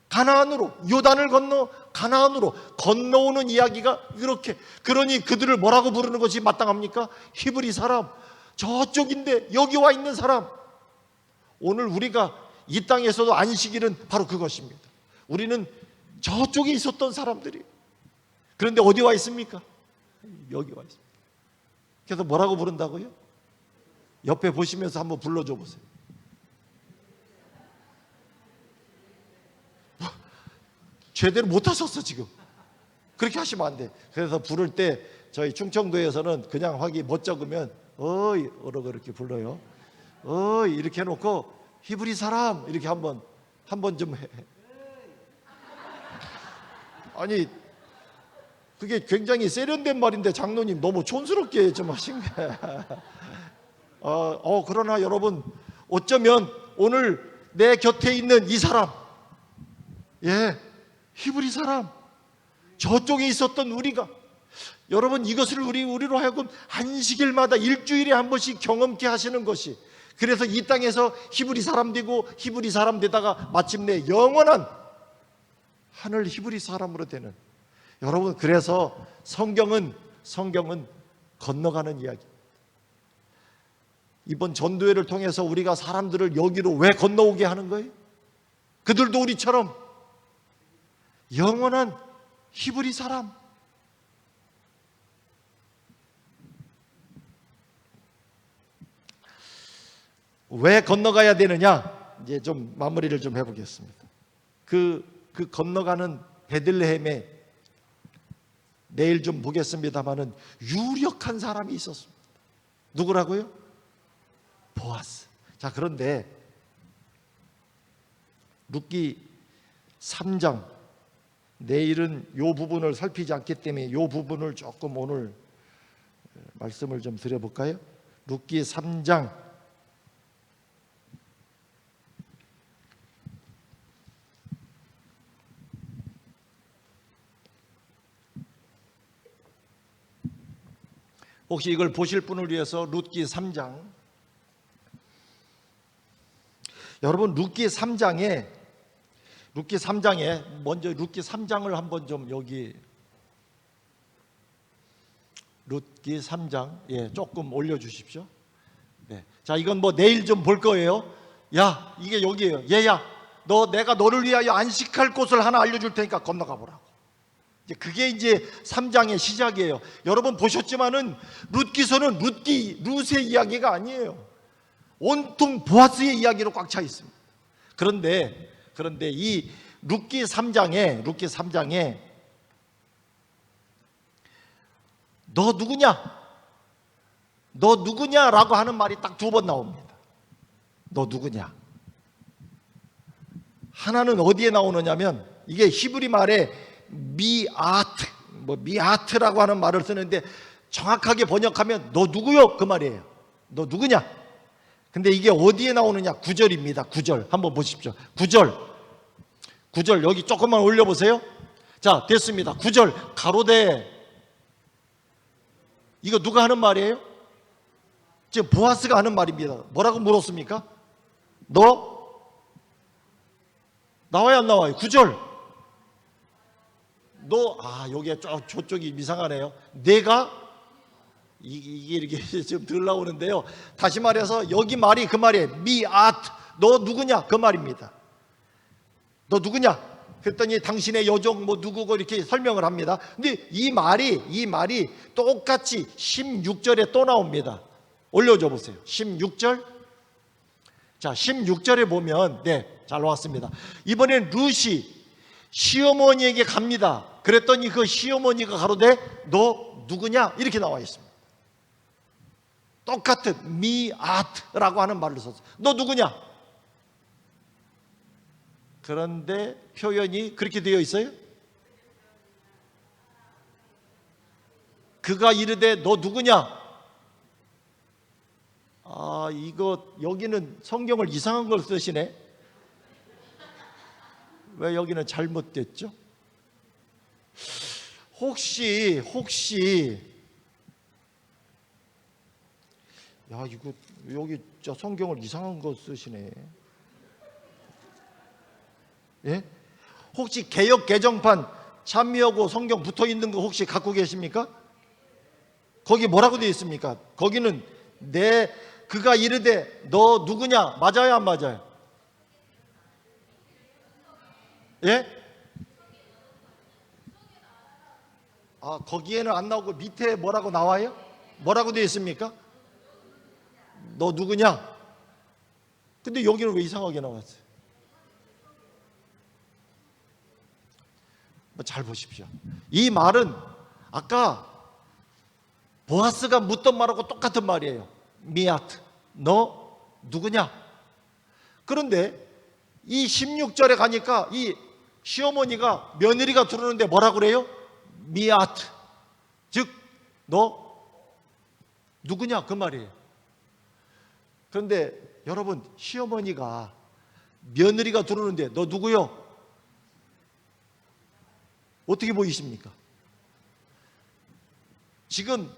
가나안으로, 요단을 건너 가나안으로 건너오는 이야기가 이렇게, 그러니 그들을 뭐라고 부르는 것이 마땅합니까? 히브리 사람, 저쪽인데 여기 와 있는 사람. 오늘 우리가 이 땅에서도 안식일은 바로 그것입니다. 우리는 저쪽에 있었던 사람들이, 그런데 어디 와 있습니까? 여기 와 있습니다. 그래서 뭐라고 부른다고요? 옆에 보시면서 한번 불러줘 보세요. 제대로 못 하셨어 지금. 그렇게 하시면 안 돼. 그래서 부를 때 저희 충청도에서는 그냥 확이 못 적으면 어이 어라고 이렇게 불러요. 어이 이렇게 해놓고 히브리 사람 이렇게 한번 좀 해. 아니 그게 굉장히 세련된 말인데 장로님 너무 촌스럽게 좀 하신 거예요. 그러나 여러분, 어쩌면 오늘 내 곁에 있는 이 사람, 히브리 사람, 저쪽에 있었던 우리가 여러분, 이것을 우리로 하여금 안식일마다 일주일에 한 번씩 경험케 하시는 것이, 그래서 이 땅에서 히브리 사람 되고 히브리 사람 되다가 마침내 영원한 하늘 히브리 사람으로 되는, 여러분, 그래서 성경은 건너가는 이야기. 이번 전도회를 통해서 우리가 사람들을 여기로 왜 건너오게 하는 거예요? 그들도 우리처럼 영원한 히브리 사람, 왜 건너가야 되느냐? 이제 좀 마무리를 좀 해보겠습니다. 그 건너가는 베들레헴에 내일 좀 보겠습니다마는 유력한 사람이 있었습니다. 누구라고요? 보아스. 자, 그런데 룻기 3장, 내일은 이 부분을 살피지 않기 때문에 이 부분을 조금 오늘 말씀을 좀 드려볼까요? 룻기 3장 혹시 이걸 보실 분을 위해서 룻기 3장, 여러분 룻기 3장에 먼저 룻기 3장을 한번 좀 여기 룻기 3장 조금 올려 주십시오. 네. 자, 이건 뭐 내일 좀 볼 거예요. 야, 이게 여기예요. 얘야, 내가 너를 위하여 안식할 곳을 하나 알려줄 테니까 건너가 보라고. 그게 이제 3장의 시작이에요. 여러분 보셨지만은 룻기서는 룻의 이야기가 아니에요. 온통 보아스의 이야기로 꽉 차 있습니다. 그런데 이 룻기 3장에 너 누구냐라고 하는 말이 딱 2번 나옵니다. 너 누구냐? 하나는 어디에 나오느냐면, 이게 히브리 말에 미아트라고 하는 말을 쓰는데, 정확하게 번역하면 너 누구요? 그 말이에요. 너 누구냐? 근데 이게 어디에 나오느냐? 9절입니다. 9절 한번 보십시오. 9절 여기 조금만 올려보세요. 자, 됐습니다. 9절 가로대. 이거 누가 하는 말이에요? 지금 보아스가 하는 말입니다. 뭐라고 물었습니까? 너 나와요 안 나와요? 9절 여기에 저쪽이 이상하네요. 내가 이게 이렇게 좀 덜 나오는데요. 다시 말해서 여기 말이 그 말이에요. 미아트, 너 누구냐? 그 말입니다. 너 누구냐? 그랬더니 당신의 여종 뭐 누구고 이렇게 설명을 합니다. 근데 이 말이 똑같이 16절에 또 나옵니다. 올려줘 보세요. 16절. 자, 16절에 보면 잘 나왔습니다. 이번엔 룻이 시어머니에게 갑니다. 그랬더니 그 시어머니가 가로되 너 누구냐? 이렇게 나와 있습니다. 똑같은 미아트라고 하는 말로 썼어요. 너 누구냐? 그런데 표현이 그렇게 되어 있어요. 그가 이르되 너 누구냐? 여기는 성경을 이상한 걸 쓰시네. 왜 여기는 잘못됐죠? 혹시 이거 여기 성경을 이상한 거 쓰시네. 예? 혹시 개역 개정판 참여하고 성경 붙어 있는 거 혹시 갖고 계십니까? 거기 뭐라고 되어 있습니까? 거기는 그가 이르되 너 누구냐? 맞아요 안 맞아요? 예? 거기에는 안 나오고 밑에 뭐라고 나와요? 뭐라고 되어 있습니까? 너 누구냐? 근데 여기는 왜 이상하게 나왔어요? 잘 보십시오. 이 말은 아까 보아스가 묻던 말하고 똑같은 말이에요. 미아트, 너 누구냐? 그런데 이 16절에 가니까 이 시어머니가 며느리가 들어오는데 뭐라 그래요? 미아트, 즉 너 누구냐? 그 말이에요. 그런데 여러분, 시어머니가 며느리가 들어오는데 너 누구요? 어떻게 보이십니까? 지금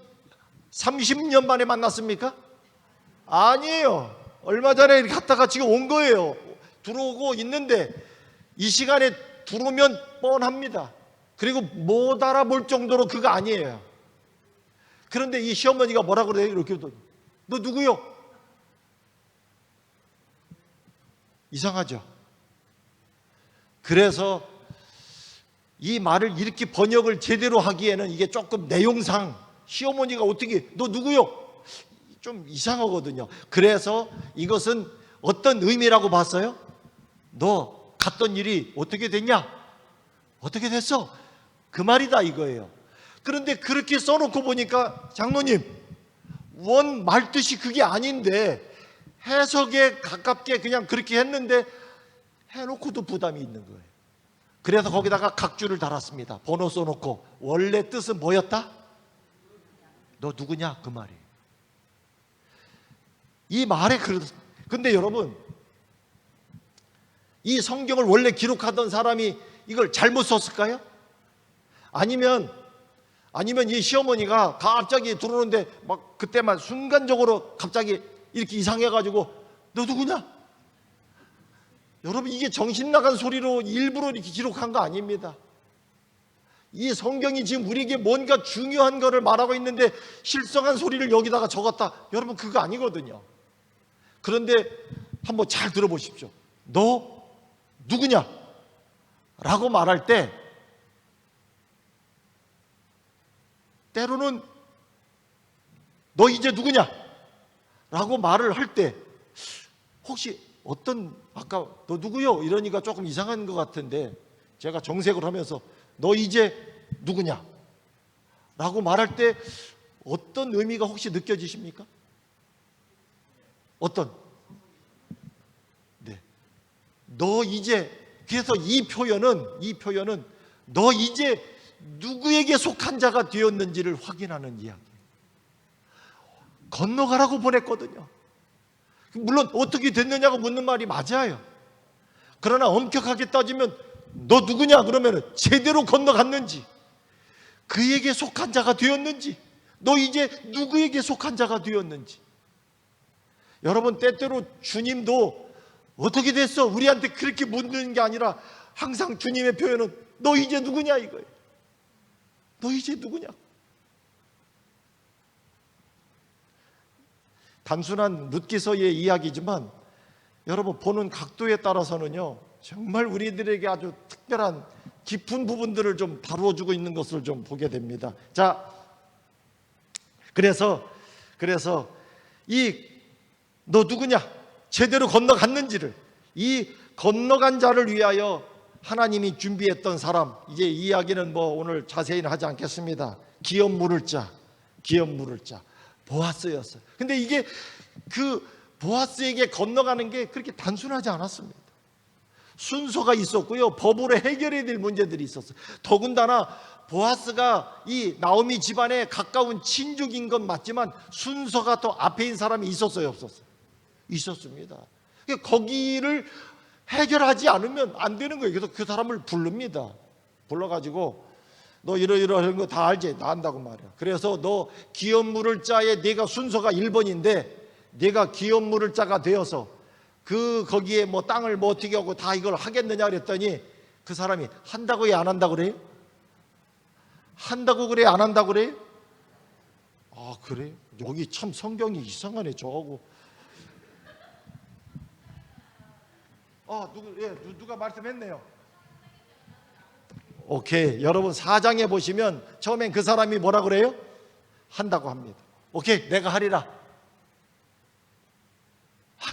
30년 만에 만났습니까? 아니에요. 얼마 전에 갔다가 지금 온 거예요. 들어오고 있는데 이 시간에 들어오면 뻔합니다. 그리고 못 알아볼 정도로 그거 아니에요. 그런데 이 시어머니가 뭐라 그래요? 이렇게 하더니 너 누구요? 이상하죠? 그래서 이 말을 이렇게 번역을 제대로 하기에는 이게 조금 내용상 시어머니가 어떻게 너 누구요? 좀 이상하거든요. 그래서 이것은 어떤 의미라고 봤어요? 너 갔던 일이 어떻게 됐냐? 어떻게 됐어? 그 말이다 이거예요. 그런데 그렇게 써놓고 보니까 장로님 원 말뜻이 그게 아닌데 해석에 가깝게 그냥 그렇게 했는데 해놓고도 부담이 있는 거예요. 그래서 거기다가 각주를 달았습니다. 번호 써놓고 원래 뜻은 뭐였다? 너 누구냐? 그 말이에요. 이 말에 근데 여러분 이 성경을 원래 기록하던 사람이 이걸 잘못 썼을까요? 아니면 이 시어머니가 갑자기 들어오는데 막 그때만 순간적으로 갑자기 이렇게 이상해가지고 너 누구냐? 여러분 이게 정신 나간 소리로 일부러 이렇게 기록한 거 아닙니다. 이 성경이 지금 우리에게 뭔가 중요한 거를 말하고 있는데 실성한 소리를 여기다가 적었다. 여러분 그거 아니거든요. 그런데 한번 잘 들어보십시오. 너 누구냐? 라고 말할 때 때로는 너 이제 누구냐? 라고 말을 할 때 혹시 어떤 아까 너 누구요? 이러니까 조금 이상한 것 같은데 제가 정색을 하면서 너 이제 누구냐? 라고 말할 때 어떤 의미가 혹시 느껴지십니까? 어떤? 네. 너 이제 그래서 이 표현은 너 이제 누구에게 속한 자가 되었는지를 확인하는 이야기예요. 건너가라고 보냈거든요. 물론 어떻게 됐느냐고 묻는 말이 맞아요. 그러나 엄격하게 따지면 너 누구냐 그러면 제대로 건너갔는지 그에게 속한 자가 되었는지 너 이제 누구에게 속한 자가 되었는지. 여러분 때때로 주님도 어떻게 됐어? 우리한테 그렇게 묻는 게 아니라 항상 주님의 표현은 너 이제 누구냐 이거예요. 너 이제 누구냐? 단순한 룻기서의 이야기지만 여러분 보는 각도에 따라서는요 정말 우리들에게 아주 특별한 깊은 부분들을 좀 다루어주고 있는 것을 좀 보게 됩니다. 자, 그래서 이 너 누구냐? 제대로 건너갔는지를 이 건너간 자를 위하여 하나님이 준비했던 사람, 이제 이 이야기는 뭐 오늘 자세히는 하지 않겠습니다. 기업 물을 자 보아스였어요. 근데 이게 그 보아스에게 건너가는 게 그렇게 단순하지 않았습니다. 순서가 있었고요. 법으로 해결해야 될 문제들이 있었어요. 더군다나 보아스가 이 나오미 집안에 가까운 친족인 건 맞지만 순서가 더 앞에 있는 사람이 있었어요, 없었어요? 있었습니다. 거기를 해결하지 않으면 안 되는 거예요. 그래서 그 사람을 부릅니다. 불러가지고 너 이러이러한 거 다 알지? 나 안다고 말이야. 그래서 너 기업 물을 자에 네가 순서가 1번인데 네가 기업 물을 자가 되어서 거기에 뭐 땅을 뭐 어떻게 하고 다 이걸 하겠느냐 그랬더니 그 사람이 한다고 해 안 한다고 그래요? 한다고 그래 안 한다고 그래요? 아 그래? 여기 참 성경이 이상하네 저하고. 누가 말씀했네요. 오케이. 여러분 4장에 보시면 처음엔 그 사람이 뭐라 그래요? 한다고 합니다. 오케이 내가 하리라.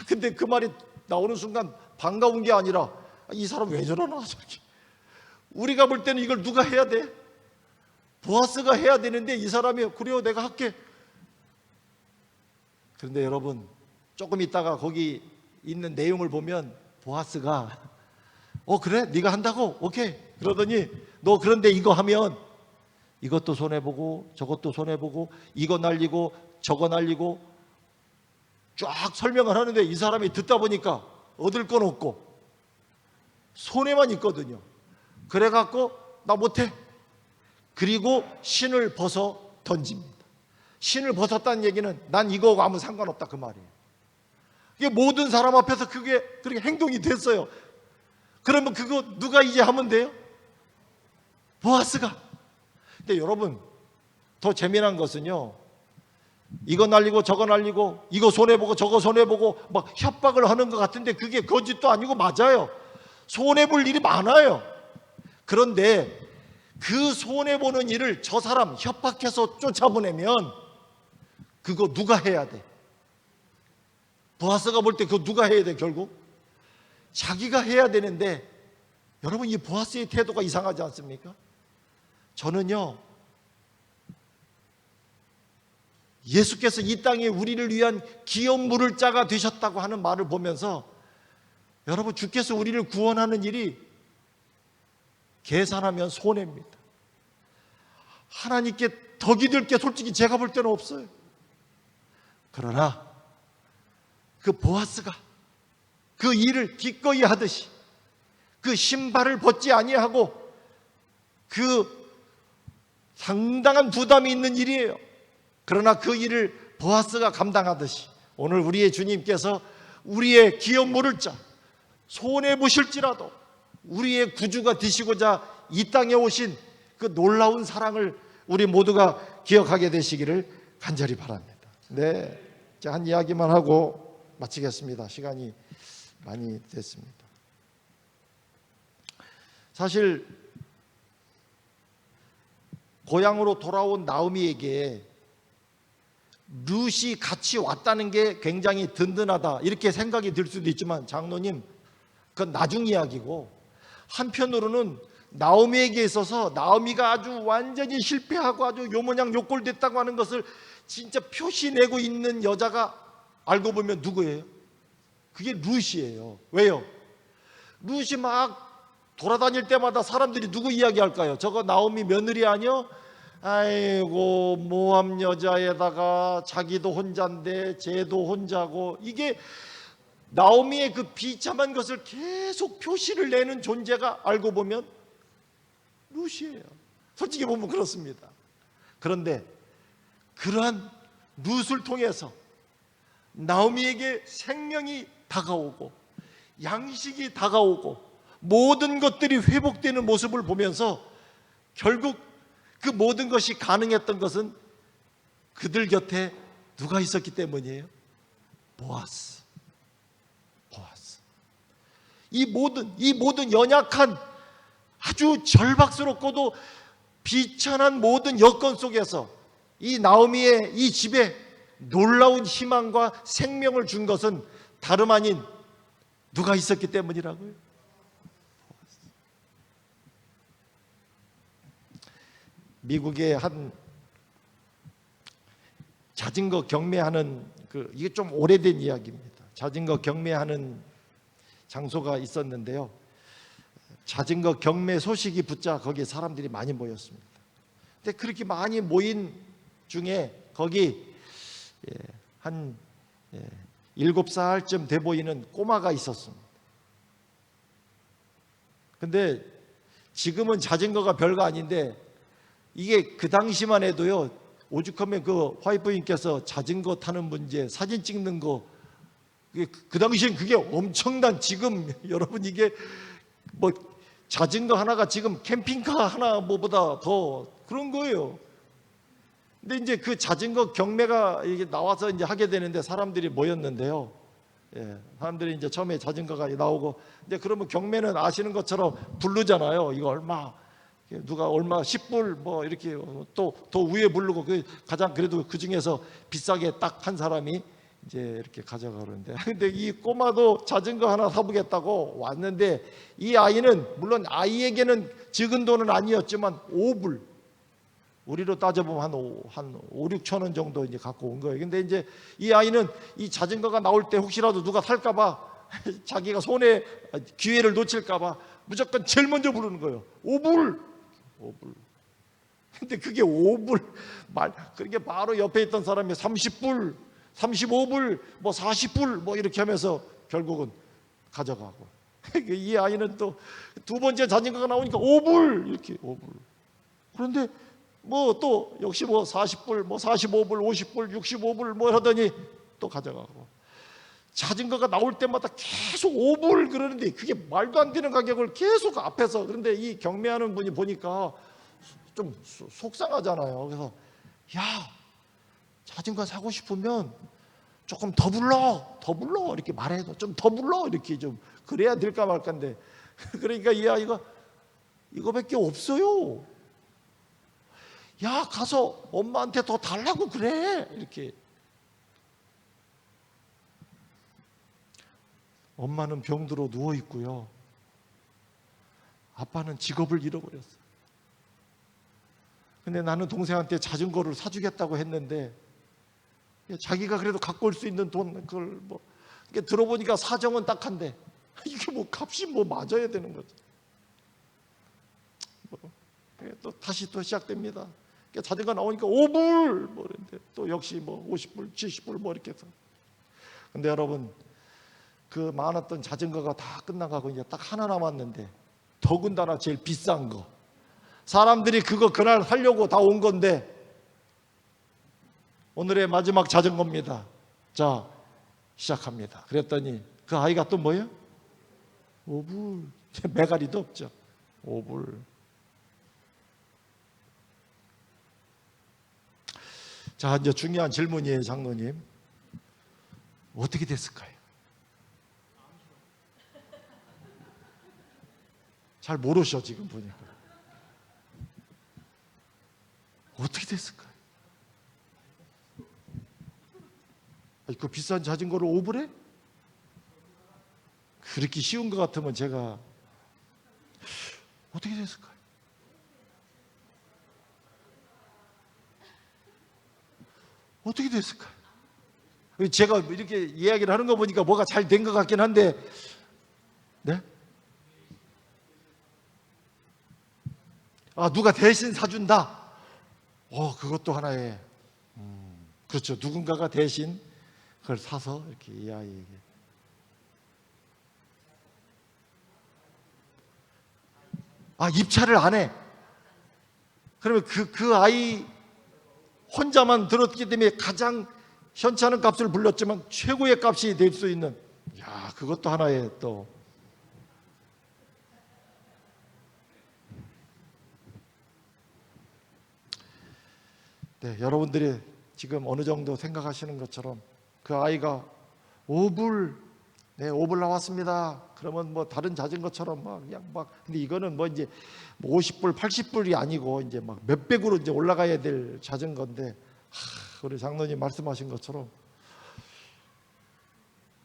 근데 그 말이 나오는 순간 반가운 게 아니라 이 사람 왜 저러나 저렇게. 우리가 볼 때는 이걸 누가 해야 돼? 보아스가 해야 되는데 이 사람이 그래요 내가 할게. 그런데 여러분 조금 있다가 거기 있는 내용을 보면 보아스가 그래? 네가 한다고? 오케이. 그러더니 너 그런데 이거 하면 이것도 손해보고 저것도 손해보고 이거 날리고 저거 날리고 쫙 설명을 하는데 이 사람이 듣다 보니까 얻을 건 없고 손해만 있거든요. 그래갖고 나 못해. 그리고 신을 벗어 던집니다. 신을 벗었다는 얘기는 난 이거하고 아무 상관없다 그 말이에요. 이게 모든 사람 앞에서 그게 그렇게 행동이 됐어요. 그러면 그거 누가 이제 하면 돼요? 보아스가. 근데 여러분, 더 재미난 것은요, 이거 날리고 저거 날리고 이거 손해보고 저거 손해보고 막 협박을 하는 것 같은데 그게 거짓도 아니고 맞아요. 손해볼 일이 많아요. 그런데 그 손해보는 일을 저 사람 협박해서 쫓아보내면 그거 누가 해야 돼? 보아스가 볼 때 그거 누가 해야 돼? 결국 자기가 해야 되는데, 여러분 이 보아스의 태도가 이상하지 않습니까? 저는요, 예수께서 이 땅에 우리를 위한 기업 물을 자가 되셨다고 하는 말을 보면서, 여러분 주께서 우리를 구원하는 일이 계산하면 손해입니다. 하나님께 덕이 될 게 솔직히 제가 볼 때는 없어요. 그러나 그 보아스가 그 일을 기꺼이 하듯이 그 신발을 벗지 아니하고, 그 상당한 부담이 있는 일이에요. 그러나 그 일을 보아스가 감당하듯이 오늘 우리의 주님께서 우리의 기업 물을 자, 손해보실지라도 우리의 구주가 되시고자 이 땅에 오신 그 놀라운 사랑을 우리 모두가 기억하게 되시기를 간절히 바랍니다. 네, 한 이야기만 하고 마치겠습니다. 시간이 많이 됐습니다. 사실 고향으로 돌아온 나오미에게 룻이 같이 왔다는 게 굉장히 든든하다 이렇게 생각이 들 수도 있지만, 장로님 그건 나중 이야기고, 한편으로는 나오미에게 있어서 나오미가 아주 완전히 실패하고 아주 요모냥 요꼴됐다고 하는 것을 진짜 표시내고 있는 여자가 알고 보면 누구예요? 그게 룻이에요. 왜요? 룻이 막 돌아다닐 때마다 사람들이 누구 이야기할까요? 저거 나오미 며느리 아니요? 아이고 모함 여자에다가 자기도 혼자인데 쟤도 혼자고, 이게 나오미의 그 비참한 것을 계속 표시를 내는 존재가 알고 보면 룻이에요. 솔직히 보면 그렇습니다. 그런데 그러한 룻을 통해서 나오미에게 생명이 다가오고 양식이 다가오고 모든 것들이 회복되는 모습을 보면서 결국 그 모든 것이 가능했던 것은 그들 곁에 누가 있었기 때문이에요? 보아스. 이 모든 연약한 아주 절박스럽고도 비천한 모든 여건 속에서 이 나오미의 이 집에 놀라운 희망과 생명을 준 것은 다름 아닌 누가 있었기 때문이라고요? 미국의 한 자전거 경매하는 이게 좀 오래된 이야기입니다. 자전거 경매하는 장소가 있었는데요, 자전거 경매 소식이 붙자 거기에 사람들이 많이 모였습니다. 근데 그렇게 많이 모인 중에 거기 한 7살쯤 돼 보이는 꼬마가 있었습니다. 근데 지금은 자전거가 별거 아닌데, 이게 그 당시만 해도요, 오죽하면 그 와이프님께서 자전거 타는 문제, 사진 찍는 거, 그 당시엔 그게 엄청난, 지금 여러분 이게 뭐 자전거 하나가 지금 캠핑카 하나 뭐보다 더 그런 거예요. 근데 이제 그 자전거 경매가 이게 나와서 이제 하게 되는데 사람들이 모였는데요. 사람들이 이제 처음에 자전거가 나오고, 이제 그러면 경매는 아시는 것처럼 부르잖아요. 이거 얼마, 누가 얼마 10불 뭐 이렇게 또 더 위에 부르고, 그 가장 그래도 그 중에서 비싸게 딱 한 사람이 이제 이렇게 가져가는데, 근데 이 꼬마도 자전거 하나 사보겠다고 왔는데, 이 아이는 물론 아이에게는 적은 돈은 아니었지만 5불, 우리로 따져보면 한 5, 6천 원 정도 이제 갖고 온 거예요. 근데 이제 이 아이는 이 자전거가 나올 때 혹시라도 누가 탈까봐 자기가 손에 기회를 놓칠까봐 무조건 제일 먼저 부르는 거예요. 5불. 근데 그게 5불 그렇게 바로 옆에 있던 사람이 30불, 35불, 뭐 40불 뭐 이렇게 하면서 결국은 가져가고, 이 아이는 또 두 번째 자전거가 나오니까 5불 이렇게 5불. 그런데 뭐 또 역시 뭐 40불, 뭐 45불, 50불, 65불 뭐 하더니 또 가져가고, 자전거가 나올 때마다 계속 5불 그러는데 그게 말도 안 되는 가격을 계속 앞에서. 그런데 이 경매하는 분이 보니까 좀 속상하잖아요. 그래서 야, 자전거 사고 싶으면 조금 더 불러 이렇게 말해도 좀 더 불러 이렇게 좀 그래야 될까 말까인데 그러니까 이 아이가 이거밖에 없어요. 야, 가서 엄마한테 더 달라고 그래 이렇게. 엄마는 병들어 누워 있고요. 아빠는 직업을 잃어버렸어요. 근데 나는 동생한테 자전거를 사주겠다고 했는데 자기가 그래도 갖고 올 수 있는 돈 그걸 뭐 들어보니까 사정은 딱한데 이게 뭐 값이 뭐 맞아야 되는 거죠. 또 다시 또 시작됩니다. 자전거 나오니까 5불 뭐 그런데 또 역시 뭐 50불, 70불 뭐 이렇게 해서. 근데 여러분, 그 많았던 자전거가 다 끝나가고 이제 딱 하나 남았는데, 더군다나 제일 비싼 거, 사람들이 그거 그날 하려고 다 온 건데 오늘의 마지막 자전거입니다. 자, 시작합니다. 그랬더니 그 아이가 또 뭐예요? 5불. 매가리도 없죠. 5불. 자, 이제 중요한 질문이에요, 장로님. 어떻게 됐을까요? 잘 모르셔 지금 보니까. 어떻게 됐을까요? 그 비싼 자전거를 5불에? 그렇게 쉬운 것 같으면 제가 어떻게 됐을까요? 어떻게 됐을까요? 제가 이렇게 이야기를 하는 거 보니까 뭐가 잘 된 것 같긴 한데, 네? 아, 누가 대신 사준다? 그것도 하나의, 그렇죠. 누군가가 대신 그걸 사서 이렇게 이 아이에게. 아, 입찰을 안 해. 그러면 그 아이 혼자만 들었기 때문에 가장 현찮은 값을 불렀지만 최고의 값이 될 수 있는, 야, 그것도 하나의 또. 네, 여러분들이 지금 어느 정도 생각하시는 것처럼 그 아이가 5불, 네, 5불 나왔습니다. 그러면 뭐 다른 자전거처럼 막 그냥 막, 근데 이거는 뭐 이제 50불, 80불이 아니고 이제 막 몇백으로 이제 올라가야 될 자전거인데, 우리 장로님 말씀하신 것처럼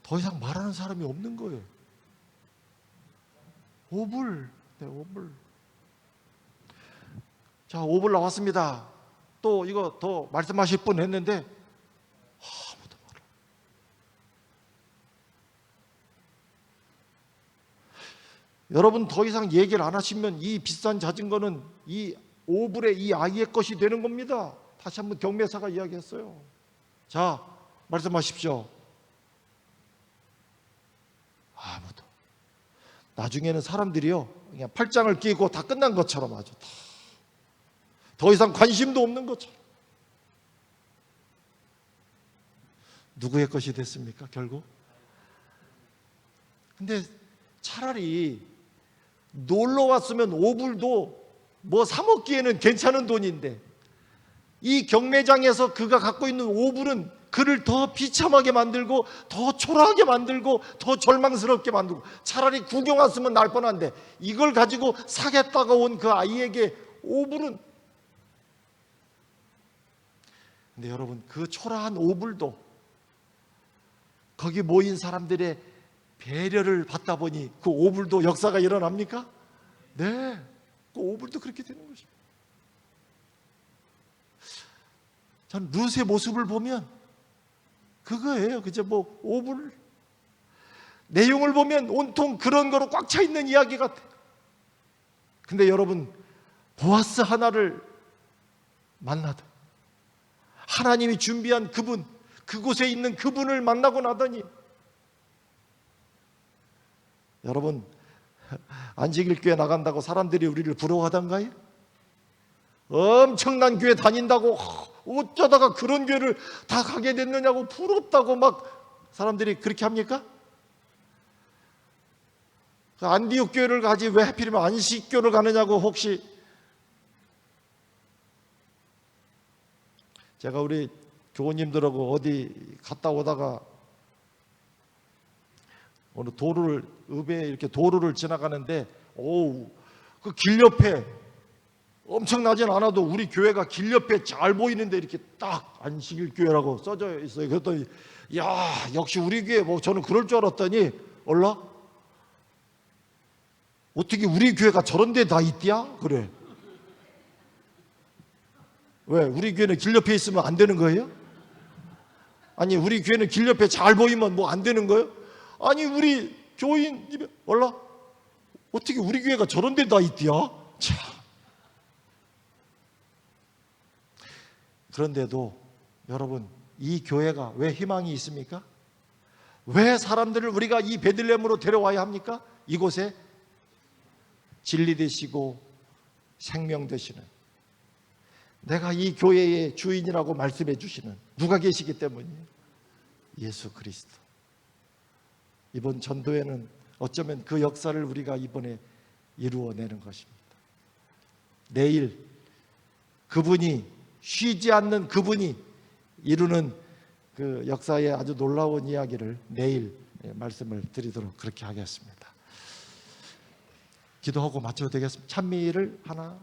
더 이상 말하는 사람이 없는 거예요. 5불, 네, 5불. 자, 5불 나왔습니다. 또 이거 더 말씀하실 분 했는데 아무도 몰라. 여러분, 더 이상 얘기를 안 하시면 이 비싼 자전거는 이 5불의 이 아이의 것이 되는 겁니다. 다시 한번 경매사가 이야기했어요. 자, 말씀하십시오. 아무도. 나중에는 사람들이요, 그냥 팔짱을 끼고 다 끝난 것처럼 아주 더 이상 관심도 없는 것처럼. 누구의 것이 됐습니까, 결국? 근데 차라리 놀러 왔으면 5불도 뭐 사 먹기에는 괜찮은 돈인데, 이 경매장에서 그가 갖고 있는 5불은 그를 더 비참하게 만들고 더 초라하게 만들고 더 절망스럽게 만들고, 차라리 구경 왔으면 날 뻔한데 이걸 가지고 사겠다가 온 그 아이에게 5불은. 근데 여러분, 그 초라한 5불도 거기 모인 사람들의 배려를 받다 보니 그 5불도 역사가 일어납니까? 네, 그 5불도 그렇게 되는 것입니다. 전 룻의 모습을 보면 그거예요. 그저 뭐 5불 내용을 보면 온통 그런 거로 꽉 차 있는 이야기 같아요. 근데 여러분, 보아스 하나를 만나다 하나님이 준비한 그분, 그곳에 있는 그분을 만나고 나더니, 여러분, 안식일교회 나간다고 사람들이 우리를 부러워하던가요? 엄청난 교회 다닌다고 어쩌다가 그런 교회를 다 가게 됐느냐고 부럽다고 막 사람들이 그렇게 합니까? 안디옥 교회를 가지 왜 하필이면 안식교를 가느냐고 혹시. 제가 우리 교우님들하고 어디 갔다 오다가 어느 도로를 읍에 이렇게 도로를 지나가는데 그 길 옆에 엄청나진 않아도 우리 교회가 길 옆에 잘 보이는데 이렇게 딱 안식일 교회라고 써져 있어요. 그랬더니 야 역시 우리 교회 뭐 저는 그럴 줄 알았더니 얼라 어떻게 우리 교회가 저런 데 다 있디야? 그래. 왜? 우리 교회는 길 옆에 있으면 안 되는 거예요? 아니 우리 교회는 길 옆에 잘 보이면 뭐 안 되는 거예요? 아니 우리 교인 얼라 어떻게 우리 교회가 저런 데 다 있디야? 참. 그런데도 여러분 이 교회가 왜 희망이 있습니까? 왜 사람들을 우리가 이 베들레헴으로 데려와야 합니까? 이곳에 진리 되시고 생명 되시는 내가 이 교회의 주인이라고 말씀해 주시는 누가 계시기 때문이에요? 예수 그리스도. 이번 전도회는 어쩌면 그 역사를 우리가 이번에 이루어내는 것입니다. 내일 그분이 쉬지 않는 그분이 이루는 그 역사의 아주 놀라운 이야기를 내일 말씀을 드리도록 그렇게 하겠습니다. 기도하고 마쳐도 되겠습니다. 찬미를 하나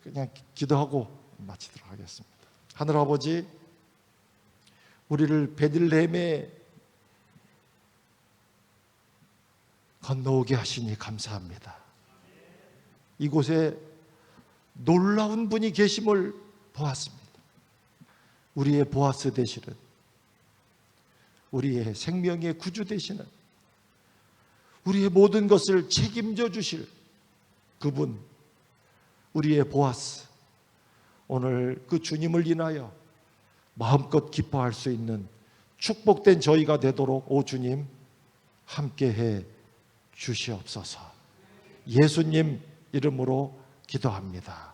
그냥 기도하고 마치도록 하겠습니다. 하늘 아버지, 우리를 베들레헴에 건너오게 하시니 감사합니다. 이곳에 놀라운 분이 계심을 보았습니다. 우리의 보아스 되시는, 우리의 생명의 구주 되시는, 우리의 모든 것을 책임져 주실 그분, 우리의 보아스, 오늘 그 주님을 인하여 마음껏 기뻐할 수 있는 축복된 저희가 되도록 오 주님 함께해 주시옵소서. 예수님 이름으로 기도합니다.